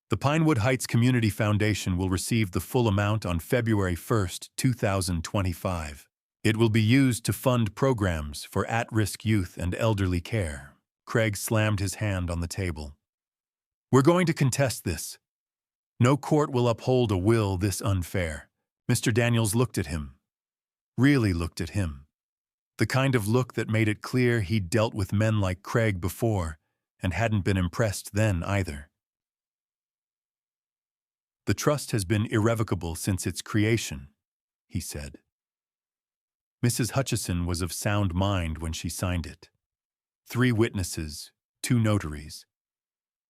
The Pinewood Heights Community Foundation will receive the full amount on February 1st, 2025. It will be used to fund programs for at-risk youth and elderly care." Craig slammed his hand on the table. "We're going to contest this. No court will uphold a will this unfair." Mr. Daniels looked at him. Really looked at him. The kind of look that made it clear he'd dealt with men like Craig before and hadn't been impressed then either. "The trust has been irrevocable since its creation," he said. Mrs. Hutchison was of sound mind when she signed it. 3 witnesses, 2 notaries,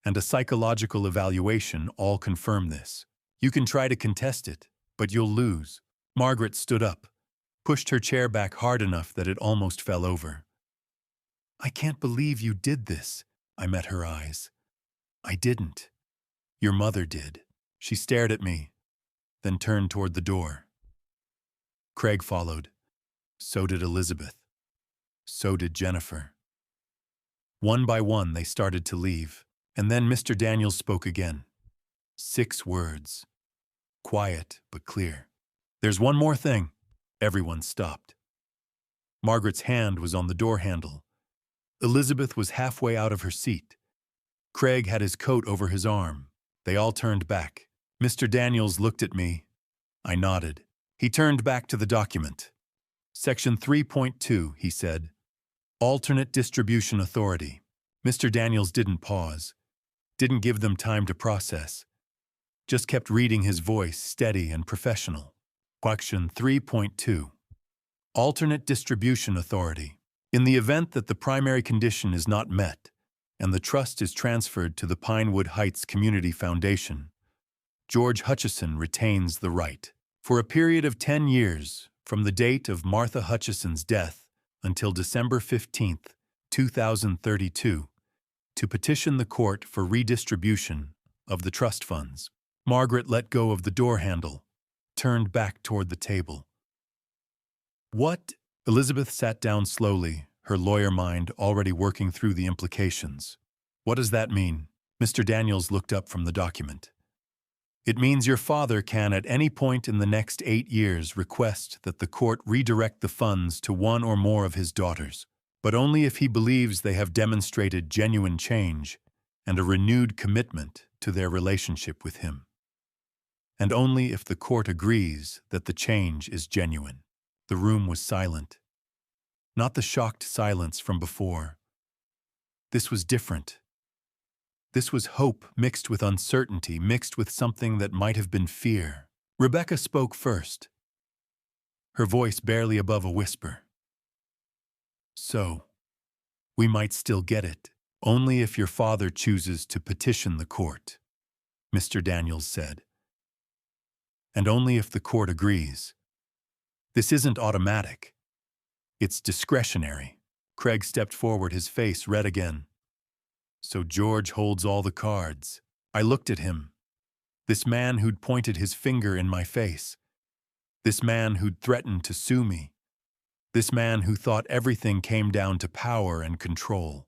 and a psychological evaluation all confirm this. "You can try to contest it, but you'll lose." Margaret stood up, pushed her chair back hard enough that it almost fell over. "I can't believe you did this." I met her eyes. "I didn't. Your mother did." She stared at me, then turned toward the door. Craig followed. So did Elizabeth. So did Jennifer. One by one, they started to leave. And then Mr. Daniels spoke again. 6 words. Quiet, but clear. "There's one more thing." Everyone stopped. Margaret's hand was on the door handle. Elizabeth was halfway out of her seat. Craig had his coat over his arm. They all turned back. Mr. Daniels looked at me. I nodded. He turned back to the document. "Section 3.2, he said. Alternate Distribution Authority." Mr. Daniels didn't pause. Didn't give them time to process. Just kept reading, his voice steady and professional. Section 3.2. Alternate Distribution Authority. In the event that the primary condition is not met and the trust is transferred to the Pinewood Heights Community Foundation, George Hutchison retains the right, for a period of 10 years, from the date of Martha Hutchison's death until December 15, 2032, to petition the court for redistribution of the trust funds. Margaret let go of the door handle, turned back toward the table. "What?" Elizabeth sat down slowly, her lawyer mind already working through the implications. "What does that mean?" Mr. Daniels looked up from the document. "It means your father can at any point in the next 8 years request that the court redirect the funds to one or more of his daughters, but only if he believes they have demonstrated genuine change and a renewed commitment to their relationship with him. And only if the court agrees that the change is genuine." The room was silent. Not the shocked silence from before. This was different. This was hope mixed with uncertainty, mixed with something that might have been fear. Rebecca spoke first, her voice barely above a whisper. So, we might still get it, only if your father chooses to petition the court, Mr. Daniels said. And only if the court agrees. This isn't automatic. It's discretionary. Craig stepped forward, his face red again. So George holds all the cards. I looked at him. This man who'd pointed his finger in my face. This man who'd threatened to sue me. This man who thought everything came down to power and control.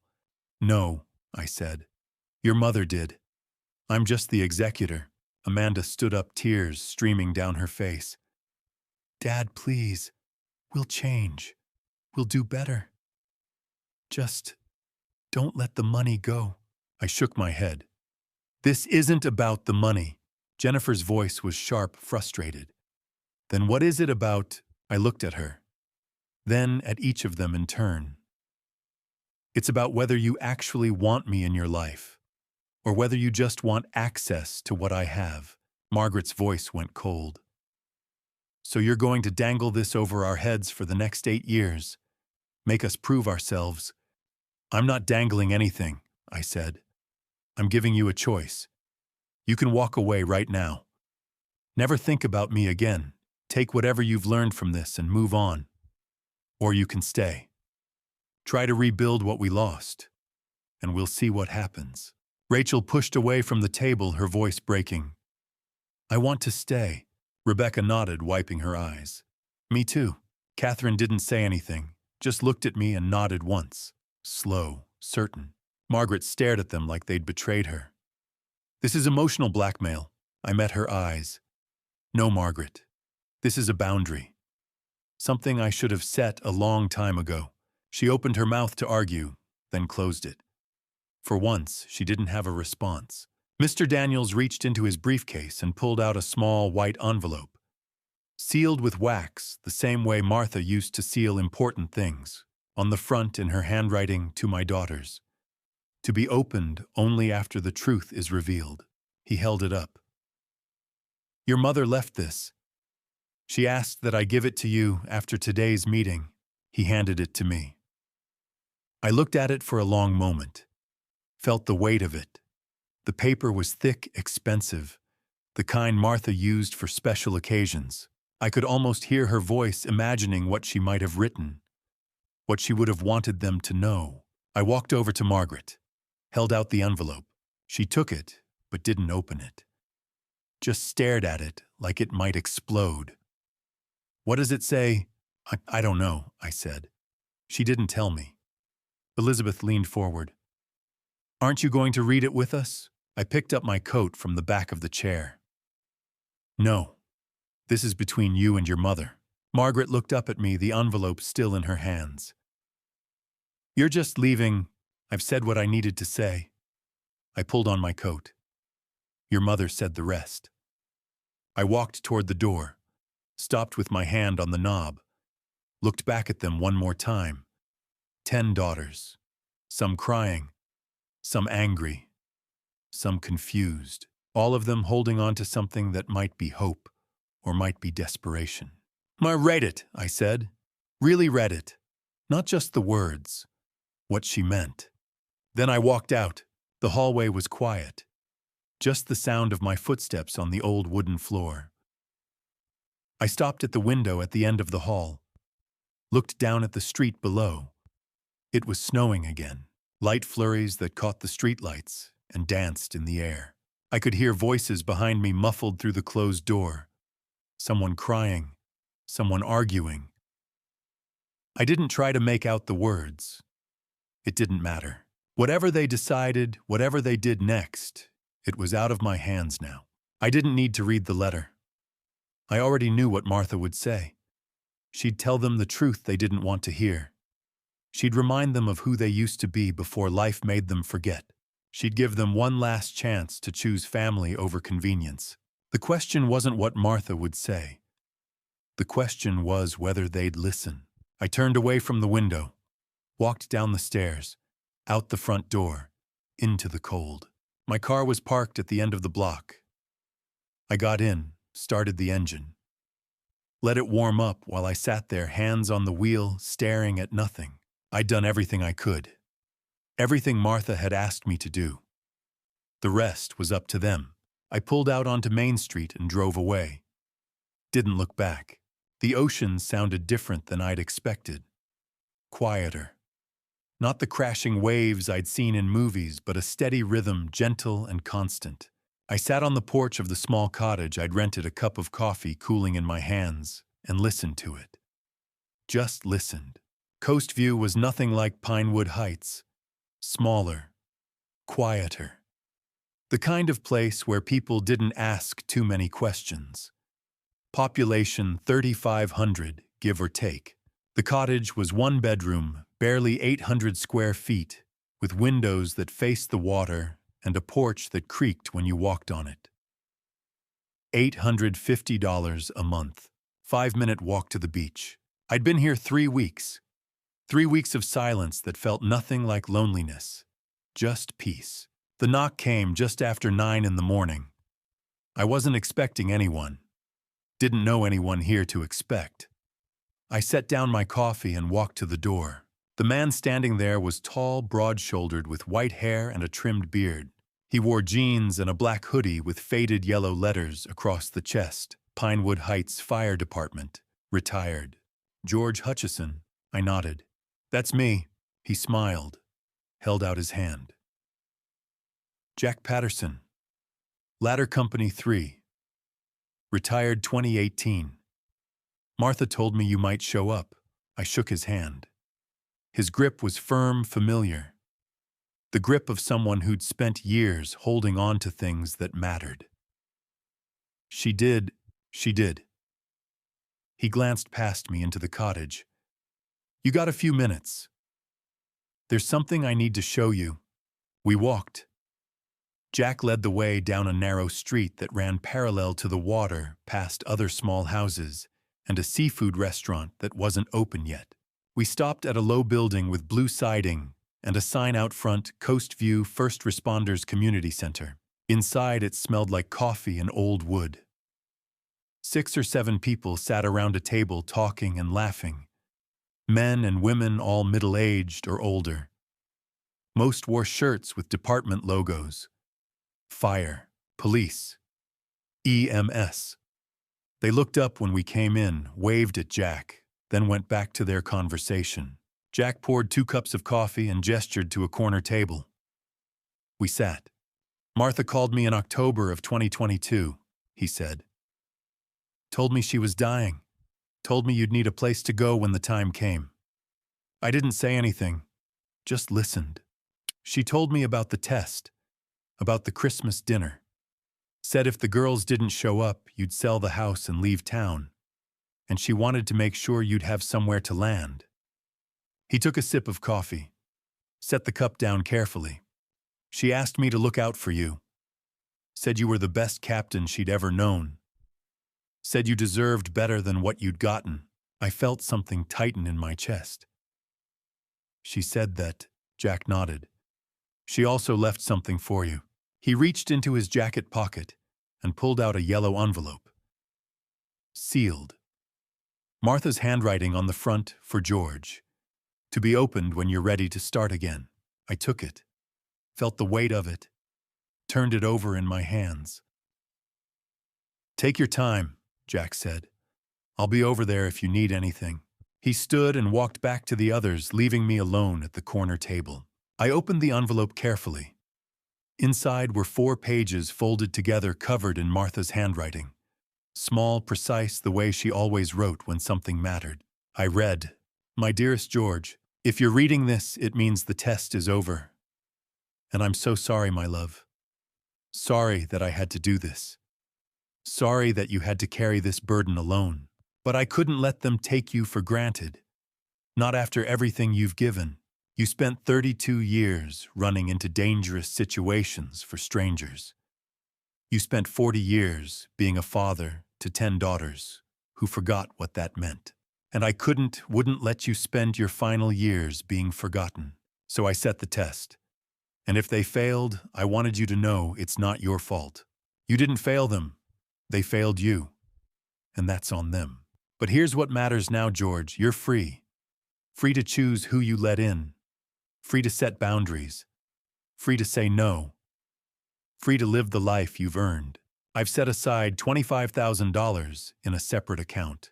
No, I said. Your mother did. I'm just the executor. Amanda stood up, tears streaming down her face. Dad, please. We'll change. We'll do better. Just don't let the money go. I shook my head. This isn't about the money. Jennifer's voice was sharp, frustrated. Then what is it about? I looked at her. Then at each of them in turn. It's about whether you actually want me in your life, or whether you just want access to what I have. Margaret's voice went cold. So you're going to dangle this over our heads for the next 8 years, make us prove ourselves. I'm not dangling anything, I said. I'm giving you a choice. You can walk away right now. Never think about me again. Take whatever you've learned from this and move on. Or you can stay. Try to rebuild what we lost, and we'll see what happens. Rachel pushed away from the table, her voice breaking. I want to stay. Rebecca nodded, wiping her eyes. Me too. Catherine didn't say anything, just looked at me and nodded once. Slow, certain. Margaret stared at them like they'd betrayed her. This is emotional blackmail. I met her eyes. No, Margaret. This is a boundary. Something I should have set a long time ago. She opened her mouth to argue, then closed it. For once, she didn't have a response. Mr. Daniels reached into his briefcase and pulled out a small white envelope, sealed with wax the same way Martha used to seal important things. On the front, in her handwriting, to my daughters. To be opened only after the truth is revealed. He held it up. Your mother left this. She asked that I give it to you after today's meeting. He handed it to me. I looked at it for a long moment, felt the weight of it. The paper was thick, expensive, the kind Martha used for special occasions. I could almost hear her voice imagining what she might have written, what she would have wanted them to know. I walked over to Margaret, held out the envelope. She took it, but didn't open it. Just stared at it like it might explode. What does it say? I don't know, I said. She didn't tell me. Elizabeth leaned forward. Aren't you going to read it with us? I picked up my coat from the back of the chair. No. This is between you and your mother. Margaret looked up at me, the envelope still in her hands. You're just leaving. I've said what I needed to say. I pulled on my coat. Your mother said the rest. I walked toward the door, stopped with my hand on the knob, looked back at them one more time. 10 daughters, some crying, some angry, some confused, all of them holding on to something that might be hope or might be desperation. I read it, I said. Really read it. Not just the words, what she meant. Then I walked out. The hallway was quiet. Just the sound of my footsteps on the old wooden floor. I stopped at the window at the end of the hall, looked down at the street below. It was snowing again, light flurries that caught the streetlights and danced in the air. I could hear voices behind me muffled through the closed door. Someone crying, someone arguing. I didn't try to make out the words. It didn't matter. Whatever they decided, whatever they did next, it was out of my hands now. I didn't need to read the letter. I already knew what Martha would say. She'd tell them the truth they didn't want to hear. She'd remind them of who they used to be before life made them forget. She'd give them one last chance to choose family over convenience. The question wasn't what Martha would say. The question was whether they'd listen. I turned away from the window, walked down the stairs. Out the front door, into the cold. My car was parked at the end of the block. I got in, started the engine. Let it warm up while I sat there, hands on the wheel, staring at nothing. I'd done everything I could. Everything Martha had asked me to do. The rest was up to them. I pulled out onto Main Street and drove away. Didn't look back. The ocean sounded different than I'd expected. Quieter. Not the crashing waves I'd seen in movies, but a steady rhythm, gentle and constant. I sat on the porch of the small cottage I'd rented, a cup of coffee cooling in my hands, and listened to it. Just listened. Coast View was nothing like Pinewood Heights. Smaller. Quieter. The kind of place where people didn't ask too many questions. Population 3,500, give or take. The cottage was one bedroom, barely 800 square feet, with windows that faced the water and a porch that creaked when you walked on it. $850 a month. 5-minute walk to the beach. I'd been here 3 weeks. 3 weeks of silence that felt nothing like loneliness. Just peace. The knock came just after 9 in the morning. I wasn't expecting anyone. Didn't know anyone here to expect. I set down my coffee and walked to the door. The man standing there was tall, broad-shouldered, with white hair and a trimmed beard. He wore jeans and a black hoodie with faded yellow letters across the chest. Pinewood Heights Fire Department. Retired. George Hutchison. I nodded. That's me. He smiled. Held out his hand. Jack Patterson. Ladder Company 3. Retired 2018. Martha told me you might show up. I shook his hand. His grip was firm, familiar. The grip of someone who'd spent years holding on to things that mattered. She did. He glanced past me into the cottage. You got a few minutes? There's something I need to show you. We walked. Jack led the way down a narrow street that ran parallel to the water, past other small houses, and a seafood restaurant that wasn't open yet. We stopped at a low building with blue siding and a sign out front, Coast View First Responders Community Center. Inside, it smelled like coffee and old wood. 6 or 7 people sat around a table talking and laughing. Men and women, all middle-aged or older. Most wore shirts with department logos. Fire, police, EMS. They looked up when we came in, waved at Jack, then went back to their conversation. Jack poured 2 cups of coffee and gestured to a corner table. We sat. Martha called me in October of 2022, he said. Told me she was dying. Told me you'd need a place to go when the time came. I didn't say anything, just listened. She told me about the test, about the Christmas dinner. Said if the girls didn't show up, you'd sell the house and leave town. And she wanted to make sure you'd have somewhere to land. He took a sip of coffee, set the cup down carefully. She asked me to look out for you. Said you were the best captain she'd ever known. Said you deserved better than what you'd gotten. I felt something tighten in my chest. She said that. Jack nodded. She also left something for you. He reached into his jacket pocket and pulled out a yellow envelope. Sealed. Martha's handwriting on the front for George. To be opened when you're ready to start again. I took it. Felt the weight of it. Turned it over in my hands. Take your time, Jack said. I'll be over there if you need anything. He stood and walked back to the others, leaving me alone at the corner table. I opened the envelope carefully. Inside were 4 pages folded together, covered in Martha's handwriting. Small, precise, the way she always wrote when something mattered. I read, My dearest George, if you're reading this, it means the test is over. And I'm so sorry, my love. Sorry that I had to do this. Sorry that you had to carry this burden alone. But I couldn't let them take you for granted. Not after everything you've given. You spent 32 years running into dangerous situations for strangers. You spent 40 years being a father to 10 daughters who forgot what that meant. And I wouldn't let you spend your final years being forgotten. So I set the test. And if they failed, I wanted you to know it's not your fault. You didn't fail them. They failed you. And that's on them. But here's what matters now, George. You're free. Free to choose who you let in. Free to set boundaries. Free to say no. Free to live the life you've earned. I've set aside $25,000 in a separate account.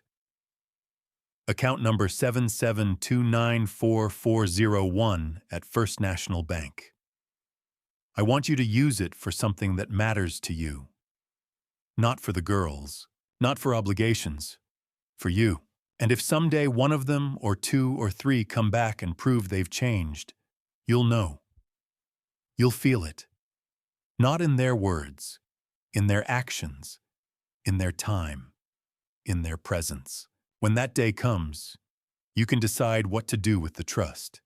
Account number 77294401 at First National Bank. I want you to use it for something that matters to you. Not for the girls, not for obligations, for you. And if someday one of them or two or three come back and prove they've changed, you'll know. You'll feel it. Not in their words, in their actions, in their time, in their presence. When that day comes, you can decide what to do with the trust.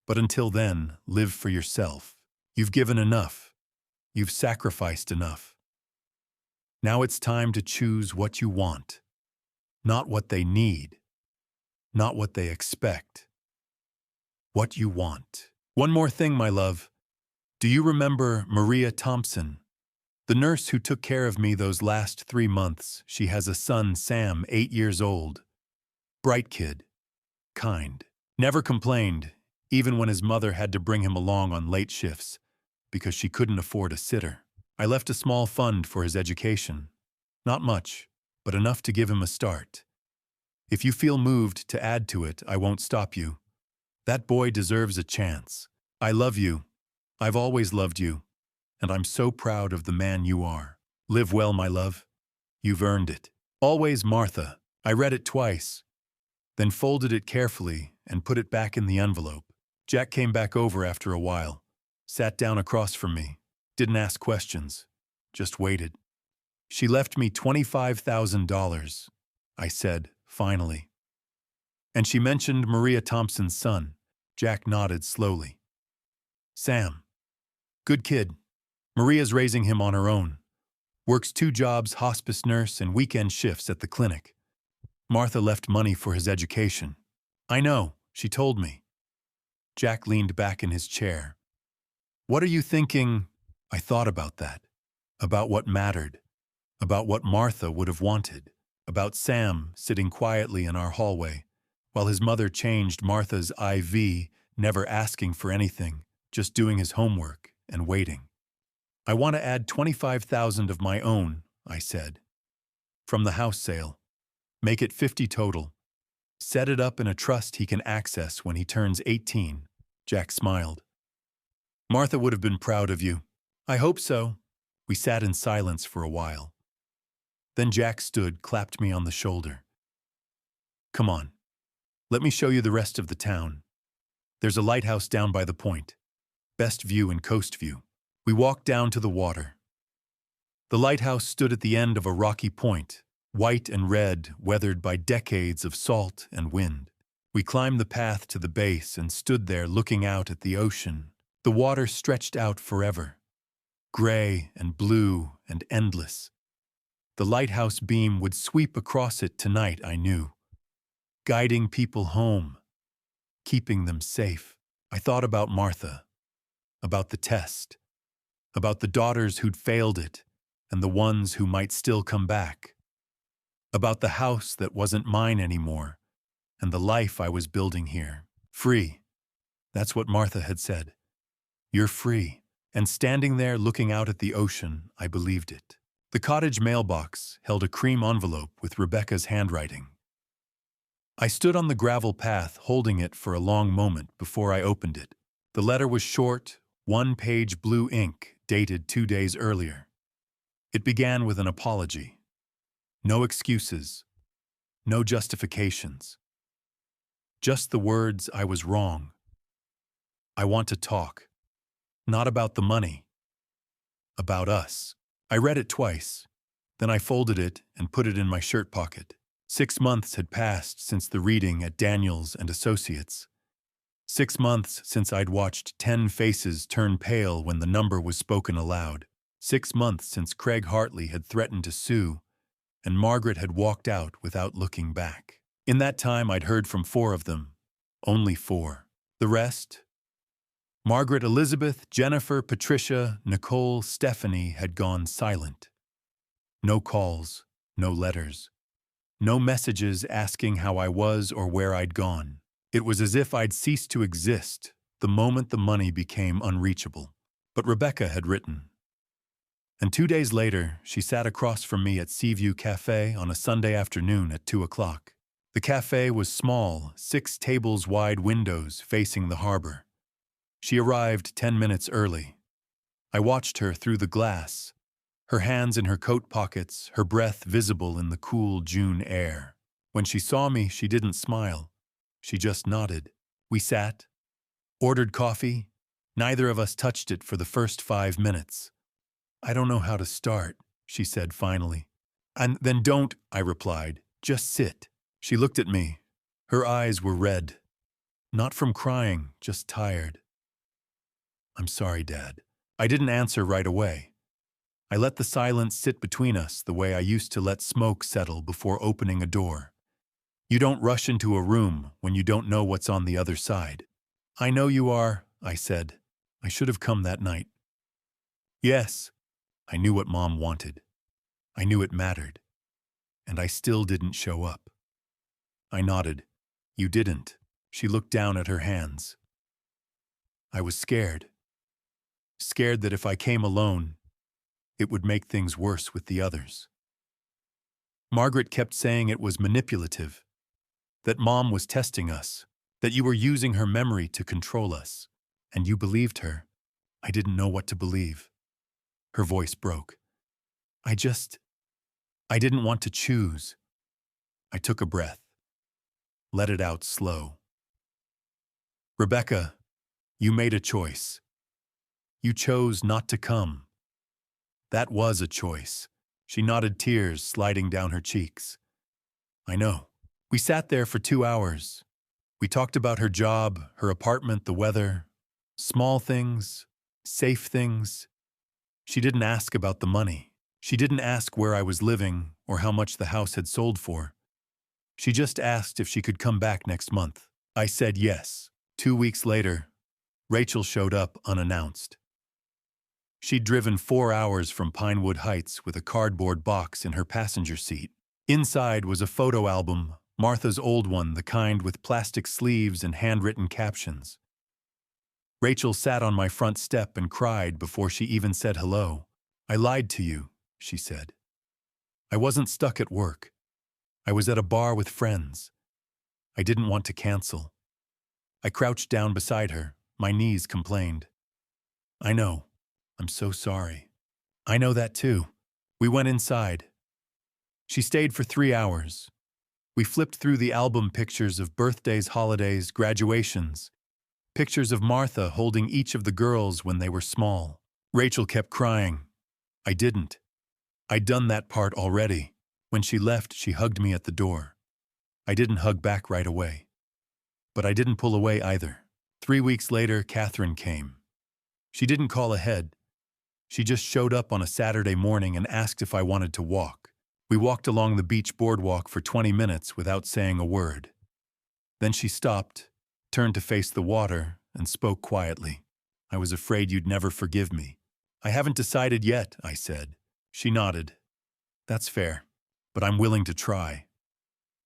But until then, live for yourself. You've given enough. You've sacrificed enough. Now it's time to choose what you want, not what they need, not what they expect. What you want. One more thing, my love. Do you remember Maria Thompson? The nurse who took care of me those last 3 months. She has a son, Sam, 8 years old. Bright kid. Kind. Never complained, even when his mother had to bring him along on late shifts, because she couldn't afford a sitter. I left a small fund for his education. Not much, but enough to give him a start. If you feel moved to add to it, I won't stop you. That boy deserves a chance. I love you. I've always loved you. And I'm so proud of the man you are. Live well, my love. You've earned it. Always, Martha. I read it twice, then folded it carefully and put it back in the envelope. Jack came back over after a while, sat down across from me, didn't ask questions, just waited. She left me $25,000, I said, finally. And she mentioned Maria Thompson's son. Jack nodded slowly. Sam. Good kid. Maria's raising him on her own. Works 2 jobs, hospice nurse and weekend shifts at the clinic. Martha left money for his education. I know, she told me. Jack leaned back in his chair. What are you thinking? I thought about that. About what mattered. About what Martha would have wanted. About Sam sitting quietly in our hallway, while his mother changed Martha's IV, never asking for anything, just doing his homework and waiting. I want to add $25,000 of my own, I said. From the house sale. Make it 50 total. Set it up in a trust he can access when he turns 18. Jack smiled. Martha would have been proud of you. I hope so. We sat in silence for a while. Then Jack stood, clapped me on the shoulder. Come on. Let me show you the rest of the town. There's a lighthouse down by the point. Best view in Coast View. We walked down to the water. The lighthouse stood at the end of a rocky point, white and red, weathered by decades of salt and wind. We climbed the path to the base and stood there looking out at the ocean. The water stretched out forever, gray and blue and endless. The lighthouse beam would sweep across it tonight, I knew, guiding people home, keeping them safe. I thought about Martha, about the test, about the daughters who'd failed it and the ones who might still come back, about the house that wasn't mine anymore and the life I was building here. Free. That's what Martha had said. You're free. And standing there looking out at the ocean, I believed it. The cottage mailbox held a cream envelope with Rebecca's handwriting. I stood on the gravel path holding it for a long moment before I opened it. The letter was short, 1-page blue ink, dated 2 days earlier. It began with an apology. No excuses. No justifications. Just the words, I was wrong. I want to talk. Not about the money. About us. I read it twice. Then I folded it and put it in my shirt pocket. 6 months had passed since the reading at Daniels and Associates. 6 months since I'd watched 10 faces turn pale when the number was spoken aloud. 6 months since Craig Hartley had threatened to sue, and Margaret had walked out without looking back. In that time, I'd heard from 4 of them. Only 4. The rest, Margaret, Elizabeth, Jennifer, Patricia, Nicole, Stephanie had gone silent. No calls, no letters, no messages asking how I was or where I'd gone. It was as if I'd ceased to exist the moment the money became unreachable. But Rebecca had written. And 2 days later, she sat across from me at Seaview Cafe on a Sunday afternoon at 2 o'clock. The cafe was small, 6 tables wide windows facing the harbor. She arrived 10 minutes early. I watched her through the glass, her hands in her coat pockets, her breath visible in the cool June air. When she saw me, she didn't smile. She just nodded. We sat, ordered coffee. Neither of us touched it for the first 5 minutes. "I don't know how to start," she said finally. "And then don't," I replied. "Just sit." She looked at me. Her eyes were red. Not from crying, just tired. "I'm sorry, Dad." I didn't answer right away. I let the silence sit between us the way I used to let smoke settle before opening a door. You don't rush into a room when you don't know what's on the other side. "I know you are," I said. "I should have come that night." Yes, I knew what Mom wanted. I knew it mattered. And I still didn't show up. I nodded. "You didn't." She looked down at her hands. I was scared. Scared that if I came alone, it would make things worse with the others. Margaret kept saying it was manipulative, that Mom was testing us, that you were using her memory to control us. And you believed her. I didn't know what to believe. Her voice broke. I didn't want to choose. I took a breath. Let it out slow. "Rebecca, you made a choice. You chose not to come. That was a choice." She nodded, tears sliding down her cheeks. "I know." We sat there for 2 hours. We talked about her job, her apartment, the weather, small things, safe things. She didn't ask about the money. She didn't ask where I was living or how much the house had sold for. She just asked if she could come back next month. I said yes. 2 weeks later, Rachel showed up unannounced. She'd driven 4 hours from Pinewood Heights with a cardboard box in her passenger seat. Inside was a photo album, Martha's old one, the kind with plastic sleeves and handwritten captions. Rachel sat on my front step and cried before she even said hello. "I lied to you," she said. "I wasn't stuck at work. I was at a bar with friends. I didn't want to cancel." I crouched down beside her. My knees complained. "I know. I'm so sorry." "I know that too." We went inside. She stayed for 3 hours. We flipped through the album pictures of birthdays, holidays, graduations. Pictures of Martha holding each of the girls when they were small. Rachel kept crying. I didn't. I'd done that part already. When she left, she hugged me at the door. I didn't hug back right away. But I didn't pull away either. 3 weeks later, Catherine came. She didn't call ahead. She just showed up on a Saturday morning and asked if I wanted to walk. We walked along the beach boardwalk for 20 minutes without saying a word. Then she stopped, turned to face the water, and spoke quietly. "I was afraid you'd never forgive me." "I haven't decided yet," I said. She nodded. "That's fair, but I'm willing to try."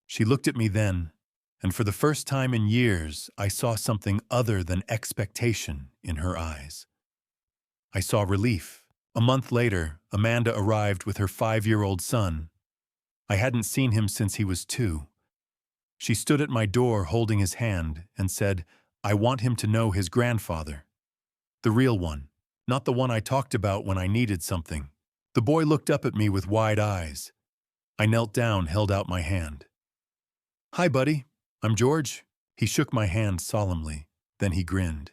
She looked at me then, and for the first time in years, I saw something other than expectation in her eyes. I saw relief. A month later, Amanda arrived with her 5-year-old son. I hadn't seen him since he was 2. She stood at my door holding his hand and said, "I want him to know his grandfather. The real one, not the one I talked about when I needed something." The boy looked up at me with wide eyes. I knelt down, held out my hand. "Hi, buddy. I'm George." He shook my hand solemnly. Then he grinned.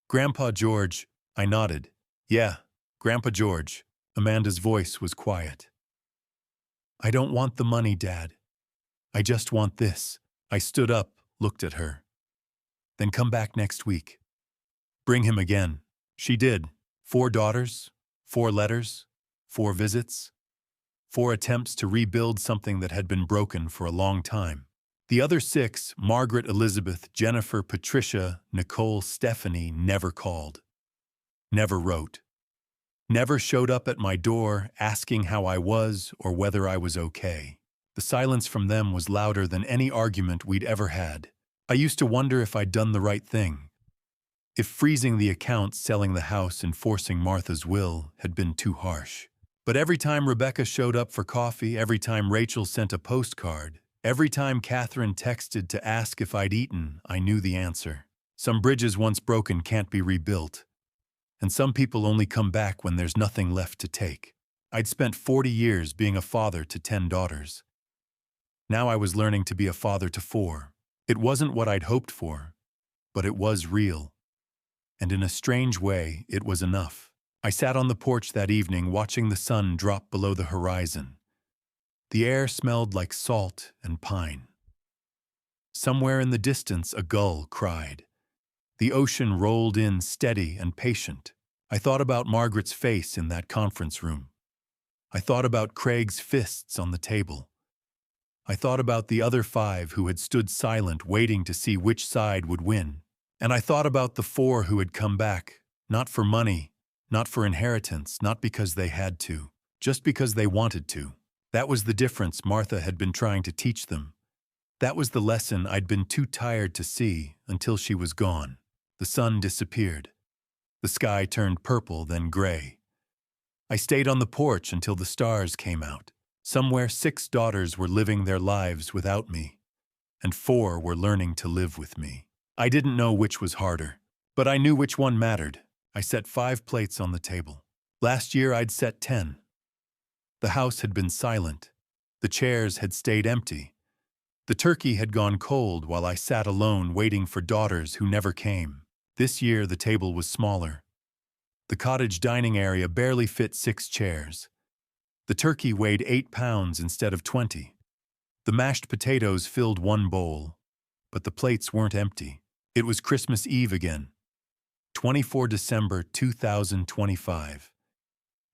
"Grandpa George." I nodded. "Yeah, Grandpa George." Amanda's voice was quiet. "I don't want the money, Dad. I just want this." I stood up, looked at her. "Then come back next week. Bring him again." She did. 4 daughters, 4 letters, 4 visits, 4 attempts to rebuild something that had been broken for a long time. The other six, Margaret, Elizabeth, Jennifer, Patricia, Nicole, Stephanie, never called, never wrote, never showed up at my door asking how I was or whether I was okay. The silence from them was louder than any argument we'd ever had. I used to wonder if I'd done the right thing, if freezing the account, selling the house, and forcing Martha's will had been too harsh. But every time Rebecca showed up for coffee, every time Rachel sent a postcard, every time Catherine texted to ask if I'd eaten, I knew the answer. Some bridges once broken can't be rebuilt, and some people only come back when there's nothing left to take. I'd spent 40 years being a father to 10 daughters. Now I was learning to be a father to 4. It wasn't what I'd hoped for, but it was real. And in a strange way, it was enough. I sat on the porch that evening watching the sun drop below the horizon. The air smelled like salt and pine. Somewhere in the distance, a gull cried. The ocean rolled in steady and patient. I thought about Margaret's face in that conference room. I thought about Craig's fists on the table. I thought about the other 5 who had stood silent, waiting to see which side would win. And I thought about the 4 who had come back, not for money, not for inheritance, not because they had to, just because they wanted to. That was the difference Martha had been trying to teach them. That was the lesson I'd been too tired to see until she was gone. The sun disappeared. The sky turned purple, then gray. I stayed on the porch until the stars came out. Somewhere 6 daughters were living their lives without me, and 4 were learning to live with me. I didn't know which was harder, but I knew which one mattered. I set 5 plates on the table. Last year I'd set 10. The house had been silent. The chairs had stayed empty. The turkey had gone cold while I sat alone waiting for daughters who never came. This year the table was smaller. The cottage dining area barely fit 6 chairs. The turkey weighed 8 pounds instead of 20. The mashed potatoes filled 1 bowl, but the plates weren't empty. It was Christmas Eve again. 24 December 2025.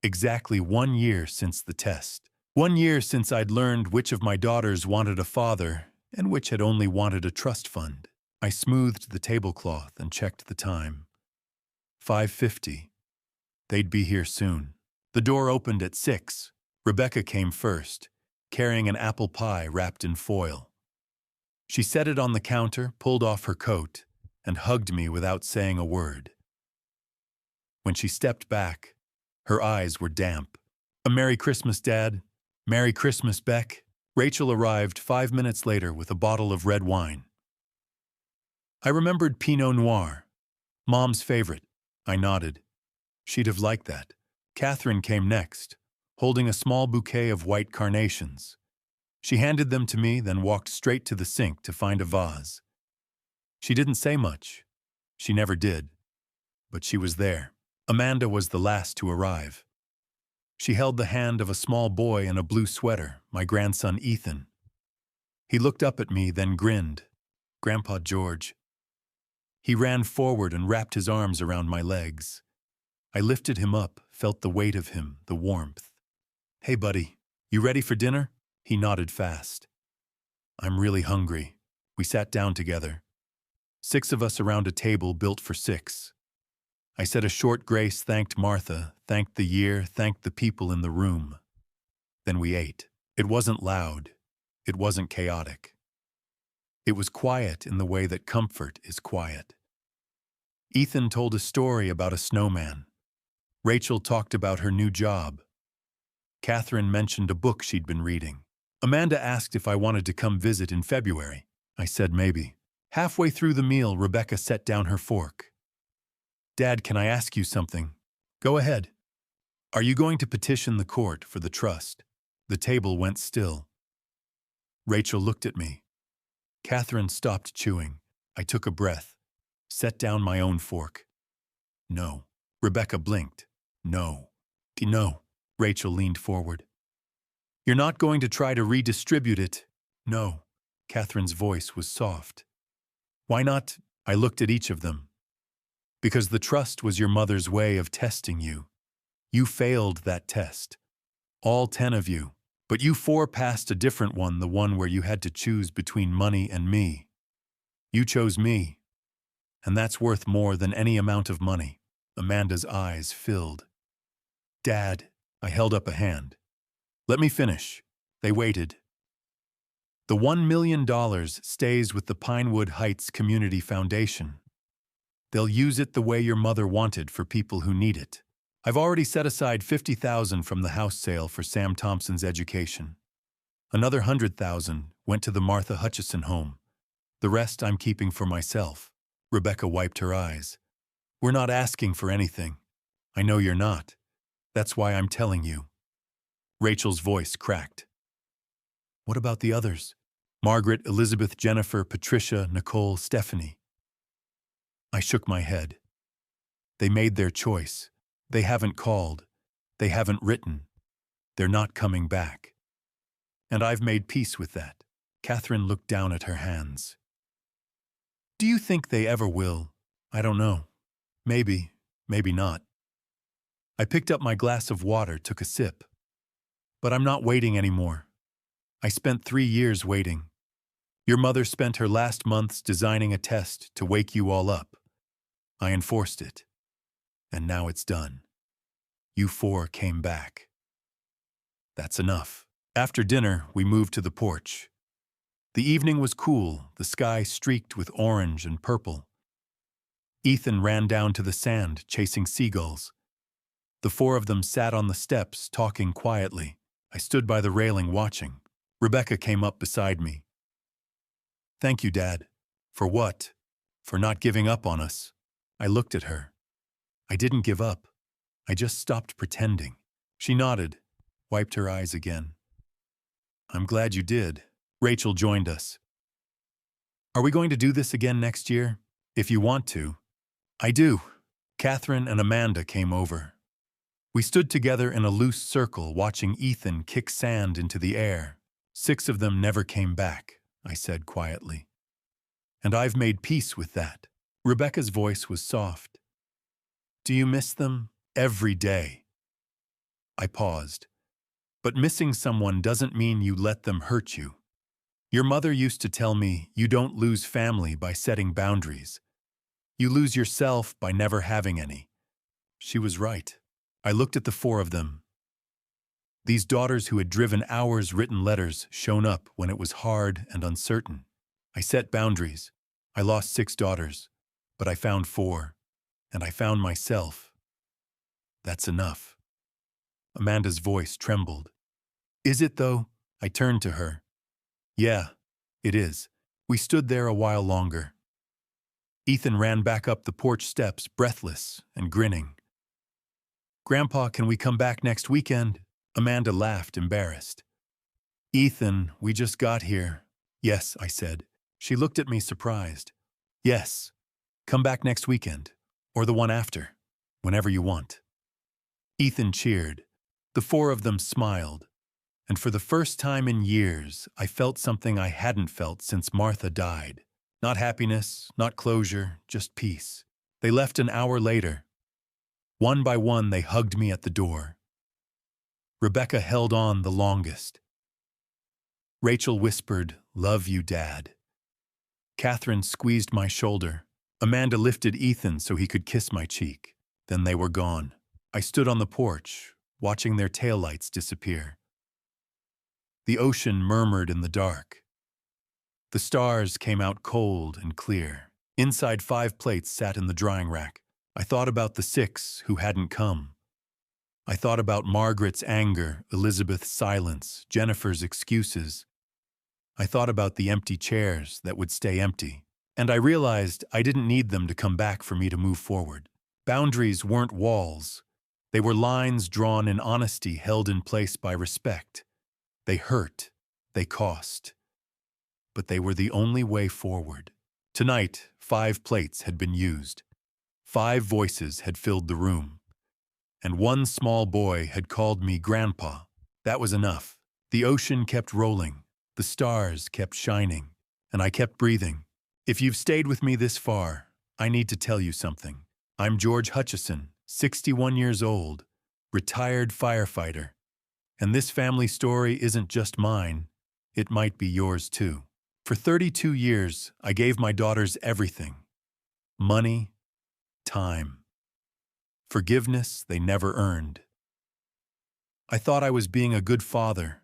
Exactly 1 year since the test. 1 year since I'd learned which of my daughters wanted a father and which had only wanted a trust fund. I smoothed the tablecloth and checked the time. 5:50. They'd be here soon. The door opened at 6. Rebecca came first, carrying an apple pie wrapped in foil. She set it on the counter, pulled off her coat, and hugged me without saying a word. When she stepped back, her eyes were damp. "A Merry Christmas, Dad. Merry Christmas, Beck." Rachel arrived 5 minutes later with a bottle of red wine. I remembered Pinot Noir, Mom's favorite. I nodded. She'd have liked that. Catherine came next, holding a small bouquet of white carnations. She handed them to me, then walked straight to the sink to find a vase. She didn't say much. She never did. But she was there. Amanda was the last to arrive. She held the hand of a small boy in a blue sweater, my grandson Ethan. He looked up at me, then grinned. "Grandpa George." He ran forward and wrapped his arms around my legs. I lifted him up, felt the weight of him, the warmth. "Hey, buddy, you ready for dinner?" He nodded fast. "I'm really hungry." We sat down together. 6 of us around a table built for 6. I said a short grace, thanked Martha, thanked the year, thanked the people in the room. Then we ate. It wasn't loud. It wasn't chaotic. It was quiet in the way that comfort is quiet. Ethan told a story about a snowman. Rachel talked about her new job. Catherine mentioned a book she'd been reading. Amanda asked if I wanted to come visit in February. I said maybe. Halfway through the meal, Rebecca set down her fork. "Dad, can I ask you something?" "Go ahead." "Are you going to petition the court for the trust?" The table went still. Rachel looked at me. Catherine stopped chewing. I took a breath, set down my own fork. "No." Rebecca blinked. "No." "No." Rachel leaned forward. "You're not going to try to redistribute it?" "No." Catherine's voice was soft. "Why not?" I looked at each of them. "Because the trust was your mother's way of testing you. You failed that test. All 10 of you. But you four passed a different one, the one where you had to choose between money and me. You chose me, and that's worth more than any amount of money. Amanda's eyes filled. Dad, I held up a hand. Let me finish. They waited. The $1 million stays with the Pinewood Heights Community Foundation. They'll use it the way your mother wanted for people who need it. I've already set aside $50,000 from the house sale for Sam Thompson's education. Another $100,000 went to the Martha Hutchison home. The rest I'm keeping for myself. Rebecca wiped her eyes. We're not asking for anything. I know you're not. That's why I'm telling you. Rachel's voice cracked. What about the others? Margaret, Elizabeth, Jennifer, Patricia, Nicole, Stephanie. I shook my head. They made their choice. They haven't called. They haven't written. They're not coming back. And I've made peace with that. Catherine looked down at her hands. Do you think they ever will? I don't know. Maybe, maybe not. I picked up my glass of water, took a sip. But I'm not waiting anymore. I spent 3 years waiting. Your mother spent her last months designing a test to wake you all up. I enforced it. And now it's done. You four came back. That's enough. After dinner, we moved to the porch. The evening was cool, the sky streaked with orange and purple. Ethan ran down to the sand, chasing seagulls. The four of them sat on the steps, talking quietly. I stood by the railing watching. Rebecca came up beside me. Thank you, Dad. For what? For not giving up on us. I looked at her. I didn't give up. I just stopped pretending. She nodded, wiped her eyes again. I'm glad you did. Rachel joined us. Are we going to do this again next year? If you want to. I do. Catherine and Amanda came over. We stood together in a loose circle watching Ethan kick sand into the air. 6 of them never came back, I said quietly. And I've made peace with that. Rebecca's voice was soft. Do you miss them? Every day. I paused. But missing someone doesn't mean you let them hurt you. Your mother used to tell me you don't lose family by setting boundaries. You lose yourself by never having any. She was right. I looked at the 4 of them. These daughters who had driven hours written letters shown up when it was hard and uncertain. I set boundaries. I lost 6 daughters, but I found 4, and I found myself. That's enough. Amanda's voice trembled. Is it, though? I turned to her. Yeah, it is. We stood there a while longer. Ethan ran back up the porch steps, breathless and grinning. Grandpa, can we come back next weekend? Amanda laughed, embarrassed. Ethan, we just got here. Yes, I said. She looked at me surprised. Yes, come back next weekend, or the one after, whenever you want. Ethan cheered. The 4 of them smiled. And for the first time in years, I felt something I hadn't felt since Martha died. Not happiness, not closure, just peace. They left an hour later. One by one, they hugged me at the door. Rebecca held on the longest. Rachel whispered, "Love you, Dad." Catherine squeezed my shoulder. Amanda lifted Ethan so he could kiss my cheek. Then they were gone. I stood on the porch, watching their taillights disappear. The ocean murmured in the dark. The stars came out cold and clear. Inside 5 plates sat in the drying rack. I thought about the 6 who hadn't come. I thought about Margaret's anger, Elizabeth's silence, Jennifer's excuses. I thought about the empty chairs that would stay empty. And I realized I didn't need them to come back for me to move forward. Boundaries weren't walls. They were lines drawn in honesty, held in place by respect. They hurt. They cost. But they were the only way forward. Tonight, 5 plates had been used. 5 voices had filled the room. And 1 small boy had called me Grandpa. That was enough. The ocean kept rolling. The stars kept shining. And I kept breathing. If you've stayed with me this far, I need to tell you something. I'm George Hutchison, 61 years old, retired firefighter. And this family story isn't just mine, it might be yours too. For 32 years, I gave my daughters everything: money, time, forgiveness they never earned. I thought I was being a good father,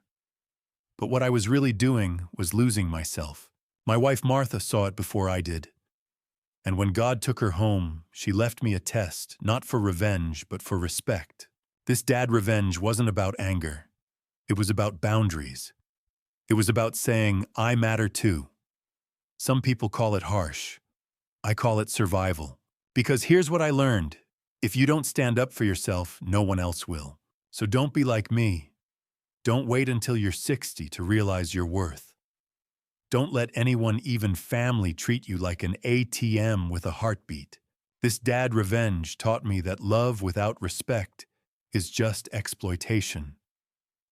but what I was really doing was losing myself. My wife Martha saw it before I did. And when God took her home, she left me a test, not for revenge, but for respect. This dad revenge wasn't about anger. It was about boundaries. It was about saying, I matter too. Some people call it harsh. I call it survival. Because here's what I learned. If you don't stand up for yourself, no one else will. So don't be like me. Don't wait until you're 60 to realize your worth. Don't let anyone, even family, treat you like an ATM with a heartbeat. This dad revenge taught me that love without respect is just exploitation.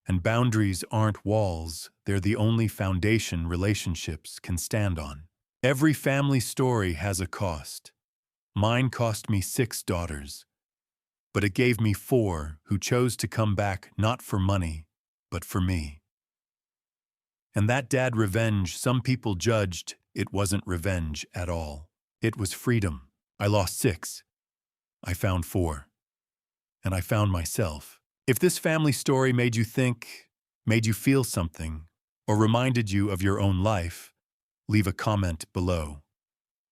And boundaries aren't walls, they're the only foundation relationships can stand on. Every family story has a cost. Mine cost me 6 daughters, but it gave me 4 who chose to come back not for money, but for me. And that dad revenge, some people judged it wasn't revenge at all. It was freedom. I lost 6. I found 4. And I found myself. If this family story made you think, made you feel something, or reminded you of your own life, leave a comment below.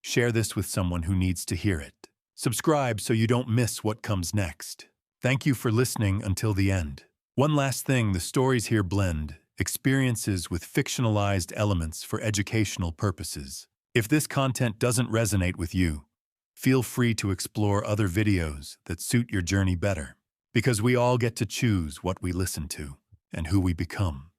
Share this with someone who needs to hear it. Subscribe so you don't miss what comes next. Thank you for listening until the end. One last thing, the stories here blend experiences with fictionalized elements for educational purposes. If this content doesn't resonate with you, feel free to explore other videos that suit your journey better, because we all get to choose what we listen to and who we become.